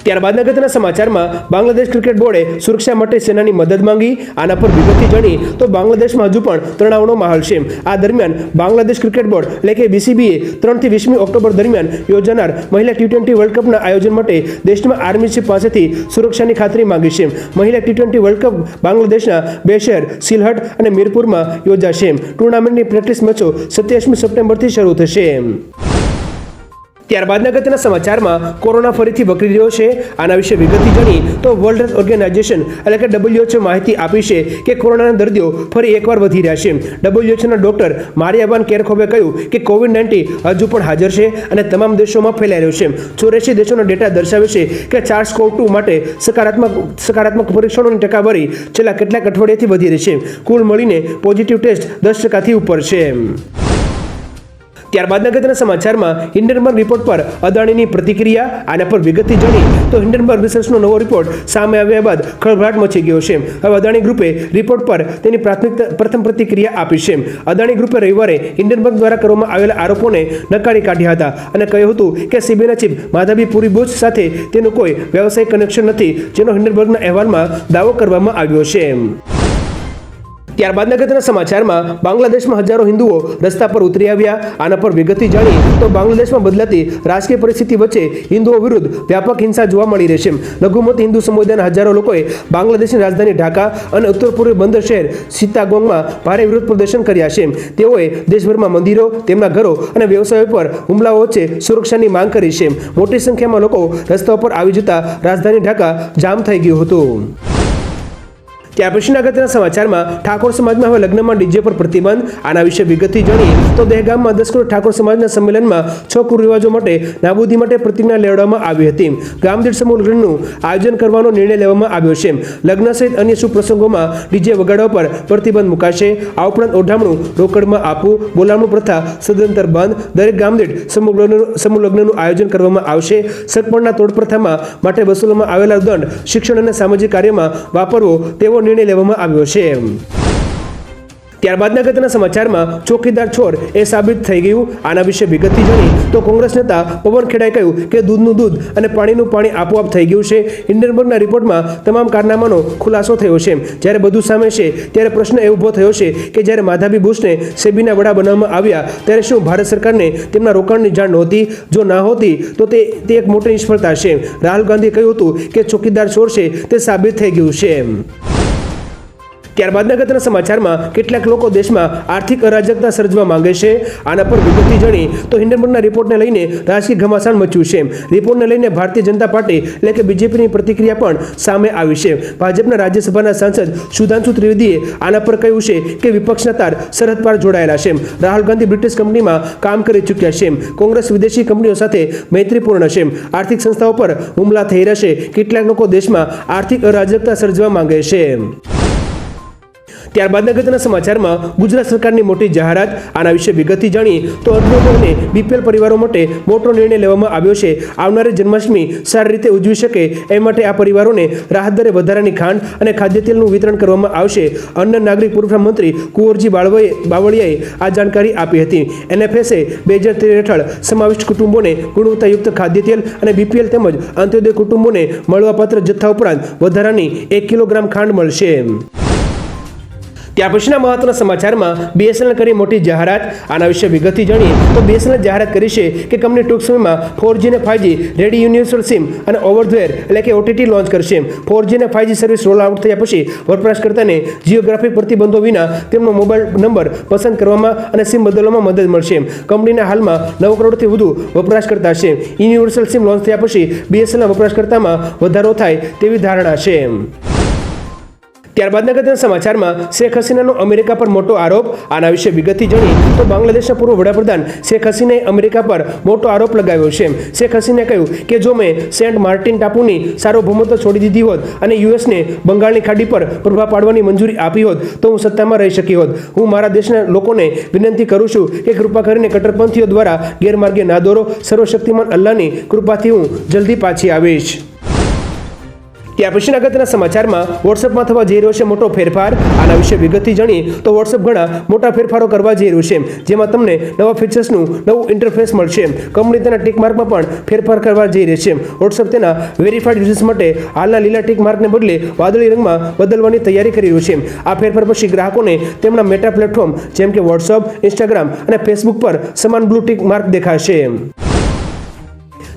ત્યારબાદના અગત્યના સમાચારમાં બાંગ્લાદેશ ક્રિકેટ બોર્ડે સુરક્ષા માટે સેનાની મદદ માંગી. આના પર વિગતથી જાણીએ તો બાંગ્લાદેશમાં હજુ પણ તણાવનો માહોલ છે. આ દરમિયાન બાંગ્લાદેશ ક્રિકેટ બોર્ડ એટલે કે BCBએ 3 થી 20મી ઓક્ટોબર દરમિયાન યોજાનાર મહિલા T20 વર્લ્ડ કપના આયોજન માટે દેશમાં આર્મી ચીફ પાસેથી સુરક્ષાની ખાતરી માંગી છે. મહિલા T20 વર્લ્ડ કપ બાંગ્લાદેશના 2 શહેર સિલહટ અને મીરપુરમાં યોજાશે. ટુર્નામેન્ટની પ્રેક્ટિસ મેચો 27મી સપ્ટેમ્બરથી શરૂ થશે. ત્યારબાદના અગત્યના સમાચારમાં કોરોના ફરીથી વકરી રહ્યો છે. આના વિશે વિગતથી જાણીએ તો વર્લ્ડ હેલ્થ ઓર્ગેનાઇઝેશન એટલે કે WHO માહિતી આપી છે કે કોરોનાના દર્દીઓ ફરી એકવાર વધી રહ્યા છે. WHOના ડોક્ટર મારિયા કેરખોવે કહ્યું કે COVID-19 હજુ પણ હાજર છે અને તમામ દેશોમાં ફેલાઈ રહ્યો છે. 84 દેશોના ડેટા દર્શાવે છે કે SARS-CoV-2 માટે સકારાત્મક પરીક્ષણોની ટકાવારી છેલ્લા કેટલાક અઠવાડિયાથી વધી રહી છે. કુલ મળીને પોઝિટિવ ટેસ્ટ 10%થી ઉપર છે. ત્યારબાદ અગત્યના સમાચારમાં હિન્ડનબર્ગ રિપોર્ટ પર અદાણીની પ્રતિક્રિયા. આના પર વિગતથી જાણીએ તો હિન્ડનબર્ગ રિસર્ચનો નવો રિપોર્ટ સામે આવ્યા બાદ ખળભળાટ મચી ગયો છે. હવે અદાણી ગ્રુપે રિપોર્ટ પર તેની પ્રથમ પ્રતિક્રિયા આપી છે. અદાણી ગ્રુપે રવિવારે હિન્ડનબર્ગ દ્વારા કરવામાં આવેલા આરોપોને નકારી કાઢ્યા હતા અને કહ્યું હતું કે સીબીઆઈના ચીફ માધવી પુરી સાથે તેનું કોઈ વ્યવસાયિક કનેક્શન નથી, જેનો હિન્ડનબર્ગના અહેવાલમાં દાવો કરવામાં આવ્યો છે. ત્યારબાદ અગત્યના સમાચારમાં બાંગ્લાદેશમાં હજારો હિન્દુઓ રસ્તા પર ઉતરી આવ્યા. આના પર વિગતથી જાણીએ તો બાંગ્લાદેશમાં બદલાતી રાજકીય પરિસ્થિતિ વચ્ચે હિન્દુઓ વિરુદ્ધ વ્યાપક હિંસા જોવા મળી રહી છે. લઘુમતી હિન્દુ સમુદાયના હજારો લોકોએ બાંગ્લાદેશની રાજધાની ઢાકા અને ઉત્તર પૂર્વી બંદર શહેર સિત્તાગોંગમાં ભારે વિરોધ પ્રદર્શન કર્યા છે. તેઓએ દેશભરમાં મંદિરો, તેમના ઘરો અને વ્યવસાયો પર હુમલાઓ વચ્ચે સુરક્ષાની માંગ કરી છે. મોટી સંખ્યામાં લોકો રસ્તાઓ પર આવી જતા રાજધાની ઢાકા જામ થઈ ગયું હતું. ત્યાર પછીના અગત્યના સમાચારમાં ઠાકોર સમાજમાં હવે લગ્નમાં ડીજે પર પ્રતિબંધ. આના વિશે વિગતથી જાણીએ તો દહેગામમાં 10 કરોડ ઠાકોર સમાજના સંમેલનમાં 6 કુરિવાજો માટે નાબૂદી માટે પ્રતિજ્ઞા લેવડાવવામાં આવી હતી. ગામદીઠ સમૂહ લગ્નનું આયોજન કરવાનો નિર્ણય લેવામાં આવ્યો છે. લગ્ન સહિત અન્ય શુભ પ્રસંગોમાં ડીજે વગાડવા પર પ્રતિબંધ મુકાશે. આ ઉપરાંત ઓઢામણું રોકડમાં આપવું, બોલાવણું પ્રથા સદંતર બંધ. દરેક ગામદીઠ સમૂહ લગ્નનું આયોજન કરવામાં આવશે. સગપણના તોડ પ્રથામાં માટે વસૂલવામાં આવેલા દંડ શિક્ષણ અને સામાજિક કાર્યમાં વાપરવો તેવો નિર્ણય લેવામાં આવ્યો છે. ત્યારબાદ અગત્યના સમાચારમાં ચોકીદાર ચોર એ સાબિત થઈ ગયું. આના વિશે વિગતથી જાણીએ તો કોંગ્રેસ નેતા પવન ખેડાએ કહ્યું કે દૂધનું દૂધ અને પાણીનું પાણી આપોઆપ થઈ ગયું છે. હિન્ડનબર્ગના રિપોર્ટમાં તમામ કારનામાનો ખુલાસો થયો છે. જ્યારે બધું સામે છે ત્યારે પ્રશ્ન એ ઊભો થયો છે કે જ્યારે માધવી બુશને સેબીના વડા બનાવવામાં આવ્યા ત્યારે શું ભારત સરકારને તેમના રોકાણની જાણ નહોતી? જો ના હોતી તો તે એક મોટી નિષ્ફળતા છે. રાહુલ ગાંધીએ કહ્યું હતું કે ચોકીદાર ચોર છે તે સાબિત થઈ ગયું છે. ત્યારબાદ અગત્યના સમાચારમાં કેટલાક લોકો દેશમાં આર્થિક અરાજકતા સર્જવા માંગે છે. આના પર વિગતથી જાણીએ તો હિન્ડનબર્ગના રિપોર્ટને લઈને રાજકીય ઘમાસાણ મચ્યું છે. રિપોર્ટને લઈને ભારતીય જનતા પાર્ટી એટલે કે બીજેપીની પ્રતિક્રિયા પણ સામે આવી છે. ભાજપના રાજ્યસભાના સાંસદ સુધાંશુ ત્રિવેદીએ આના પર કહ્યું છે કે વિપક્ષના તાર સરહદ પાર જોડાયેલા છે. રાહુલ ગાંધી બ્રિટિશ કંપનીમાં કામ કરી ચૂક્યા છે. કોંગ્રેસ વિદેશી કંપનીઓ સાથે મૈત્રીપૂર્ણ છે. આર્થિક સંસ્થાઓ પર હુમલા થઈ રહેશે. કેટલાક લોકો દેશમાં આર્થિક અરાજકતા સર્જવા માંગે છે. ત્યારબાદ અગત્યના સમાચારમાં ગુજરાત સરકારની મોટી જાહેરાત. આના વિશે વિગતથી જાણીએ તો અંત્યોદય અને બીપીએલ પરિવારો માટે મોટો નિર્ણય લેવામાં આવ્યો છે. આવનારી જન્માષ્ટમી સારી રીતે ઉજવી શકે એ માટે આ પરિવારોને રાહત દરે વધારાની ખાંડ અને ખાદ્ય તેલનું વિતરણ કરવામાં આવશે. અન્ન નાગરિક પુરવઠા મંત્રી કુંવરજી બાવળિયાએ આ જાણકારી આપી હતી. NFSA 2013 હેઠળ સમાવિષ્ટ કુટુંબોને ગુણવત્તાયુક્ત ખાદ્ય તેલ અને બીપીએલ તેમજ અંત્યોદય કુટુંબોને મળવાપાત્ર જથ્થા ઉપરાંત વધારાની 1 કિલોગ્રામ ખાંડ મળશે. ત્યાર પછીના મહત્વના સમાચારમાં BSNL કરી મોટી જાહેરાત. આના વિશે વિગતથી જાણીએ તો BSNL જાહેરાત કરી છે કે કંપની ટૂંક સમયમાં 4G અને 5G રેડી યુનિવર્સલ સિમ અને ઓવર ધ એર એટલે કે OTT લોન્ચ કરશે. 4G અને 5G સર્વિસ રોલ આઉટ થયા પછી વપરાશકર્તાને જિયોગ્રાફિક પ્રતિબંધો વિના તેમનો મોબાઈલ નંબર પસંદ કરવામાં અને સિમ બદલવામાં મદદ મળશે. કંપનીના હાલમાં 9 કરોડથી વધુ વપરાશકર્તા છે. યુનિવર્સલ સિમ લોન્ચ થયા પછી BSNLના વપરાશકર્તામાં વધારો થાય તેવી ધારણા છે. ત્યારબાદ અગત્યના સમાચારમાં શેખ હસીનાનો અમેરિકા પર મોટો આરોપ. આના વિશે વિગતથી જાણીએ તો બાંગ્લાદેશના પૂર્વ વડાપ્રધાન શેખ હસીનાએ અમેરિકા પર મોટો આરોપ લગાવ્યો છે. શેખ હસીનાએ કહ્યું કે જો મેં સેન્ટ માર્ટિન ટાપુની સાર્વભૌમત્વ છોડી દીધી હોત અને યુએસને બંગાળની ખાડી પર પ્રભાવ પાડવાની મંજૂરી આપી હોત તો હું સત્તામાં રહી શકી હોત. હું મારા દેશના લોકોને વિનંતી કરું છું કે કૃપા કરીને કટ્ટરપંથીઓ દ્વારા ગેરમાર્ગે ના દોરો. સર્વશક્તિમાન અલ્લાહની કૃપાથી હું જલ્દી પાછી આવીશ. ત્યાર પછીના અગત્યના સમાચારમાં વોટ્સએપમાં થવા જઈ રહ્યો છે મોટો ફેરફાર. આના વિશે વિગતથી જાણીએ તો વોટ્સએપ ઘણા મોટા ફેરફારો કરવા જઈ રહ્યું છે, જેમાં તમને નવા ફીચર્સનું નવું ઇન્ટરફેસ મળશે. કંપની તેના ટિક માર્કમાં પણ ફેરફાર કરવા જઈ રહી છે. વોટ્સએપ તેના વેરીફાઈડ યુઝર્સ માટે હાલના લીલા ટિક માર્કને બદલે વાદળી રંગમાં બદલવાની તૈયારી કરી રહ્યું છે. આ ફેરફાર પછી ગ્રાહકોને તેમના મેટા પ્લેટફોર્મ જેમ કે વોટ્સએપ, ઇન્સ્ટાગ્રામ અને ફેસબુક પર સમાન બ્લુ ટિક માર્ક દેખાશે.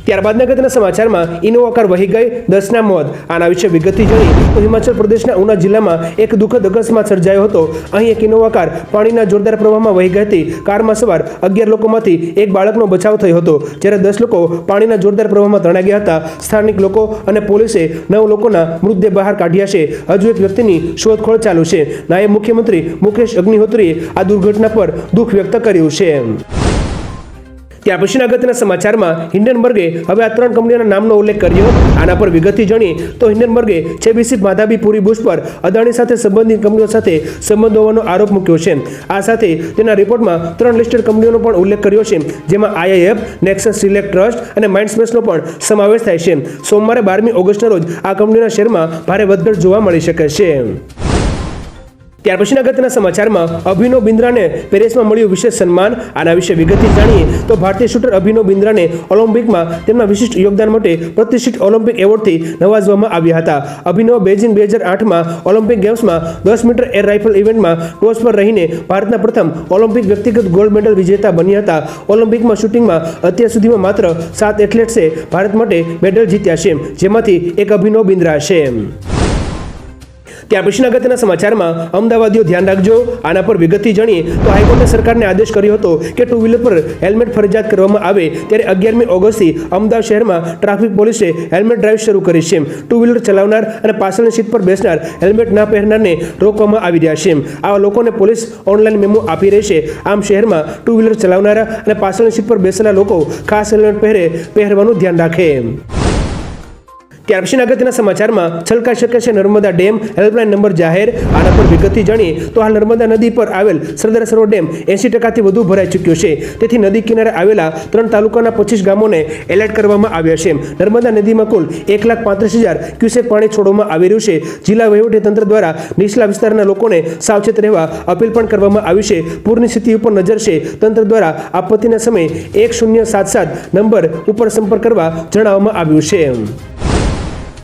ત્યારબાદ અગત્યના સમાચારમાં ઇનોવા કાર વહી ગઈ, 10ના મોત. આના વિશે વિગતથી જાણીએ તો હિમાચલ પ્રદેશના ઉના જિલ્લામાં એક દુઃખદ અકસ્માત સર્જાયો હતો. અહીં એક ઇનોવા કાર પાણીના જોરદાર પ્રવાહમાં વહી ગઈ હતી. કારમાં સવાર 11 લોકોમાંથી એક બાળકનો બચાવ થયો હતો, જ્યારે 10 લોકો પાણીના જોરદાર પ્રવાહમાં તણાઈ ગયા હતા. સ્થાનિક લોકો અને પોલીસે 9 લોકોના મૃતદેહ બહાર કાઢ્યા છે. હજુ એક વ્યક્તિની શોધખોળ ચાલુ છે. નાયબ મુખ્યમંત્રી મુકેશ અગ્નિહોત્રીએ આ દુર્ઘટના પર દુઃખ વ્યક્ત કર્યું છે. ત્યાર પછીના અગત્યના સમાચારમાં હિન્ડનબર્ગે હવે આ 3 કંપનીઓના નામનો ઉલ્લેખ કર્યો. આના પર વિગતથી જાણીએ તો હિન્ડનબર્ગે છેબીસી માધાબી પૂરી બુશ પર અદાણી સાથે સંબંધિત કંપનીઓ સાથે સંબંધ હોવાનો આરોપ મૂક્યો છે. આ સાથે તેના રિપોર્ટમાં 3 લિસ્ટેડ કંપનીઓનો પણ ઉલ્લેખ કર્યો છે, જેમાં IIF, નેક્સસ સિલેક્ટ ટ્રસ્ટ અને માઇન્ડસ્પેસનો પણ સમાવેશ થાય છે. સોમવારે 12મી ઓગસ્ટના રોજ આ કંપનીઓના શેરમાં ભારે વધઘટ જોવા મળી શકે છે. ત્યાર પછીના અગત્યના સમાચારમાં અભિનવ બિંદ્રાને પેરિસમાં મળ્યું વિશેષ સન્માન. આના વિશે વિગતથી જાણીએ તો ભારતીય શૂટર અભિનવ બિંદ્રાને ઓલિમ્પિકમાં તેમના વિશિષ્ટ યોગદાન માટે પ્રતિષ્ઠિત ઓલિમ્પિક એવોર્ડથી નવાજવામાં આવ્યા હતા. અભિનવ બેઇજિંગ 2008માં ઓલિમ્પિક ગેમ્સમાં 10 મીટર એર રાઇફલ ઇવેન્ટમાં ટોચ પર રહીને ભારતના પ્રથમ ઓલિમ્પિક વ્યક્તિગત ગોલ્ડ મેડલ વિજેતા બન્યા હતા. ઓલિમ્પિકમાં શૂટિંગમાં અત્યાર સુધીમાં માત્ર 7 એથ્લેટ્સે ભારત માટે મેડલ જીત્યા છે, જેમાંથી એક અભિનવ બિંદ્રા છે. ત્યાર પછીના અગત્યના સમાચારમાં અમદાવાદીઓ ધ્યાન રાખજો. આના પર વિગતથી જાણીએ તો હાઈકોર્ટે સરકારને આદેશ કર્યો હતો કે ટુ વ્હીલર પર હેલ્મેટ ફરજિયાત કરવામાં આવે. ત્યારે 11મી ઓગસ્ટથી અમદાવાદ શહેરમાં ટ્રાફિક પોલીસે હેલ્મેટ ડ્રાઈવ શરૂ કરી છે. ટુ વ્હીલર ચલાવનાર અને પાછળની સીટ પર બેસનાર હેલ્મેટ ના પહેરનારને રોકવામાં આવી રહ્યા છે. આવા લોકોને પોલીસ ઓનલાઈન મેમો આપી રહી છે. આમ શહેરમાં ટુ વ્હીલર ચલાવનારા અને પાછળની સીટ પર બેસેલા લોકો ખાસ હેલ્મેટ પહેરવાનું ધ્યાન રાખે. ત્યાર પછીના અગત્યના સમાચારમાં છલકાઈ શકે છે નર્મદા ડેમ, હેલ્પલાઇન નંબર જાહેર. આના પર વિગતથી જાણીએ તો હાલ નર્મદા નદી પર આવેલ સરદાર સરોવર ડેમ 80%થી વધુ ભરાઈ ચૂક્યો છે. તેથી નદી કિનારે આવેલા 3 તાલુકાના 25 ગામોને એલર્ટ કરવામાં આવ્યા છે. નર્મદા નદીમાં કુલ 1,35,000 ક્યુસેક પાણી છોડવામાં આવી રહ્યું છે. જિલ્લા વહીવટીતંત્ર દ્વારા નીચલા વિસ્તારના લોકોને સાવચેત રહેવા અપીલ પણ કરવામાં આવી છે. પૂરની સ્થિતિ ઉપર નજર છે. તંત્ર દ્વારા આપત્તિના સમયે 1077 નંબર ઉપર સંપર્ક કરવા જણાવવામાં આવ્યું છે.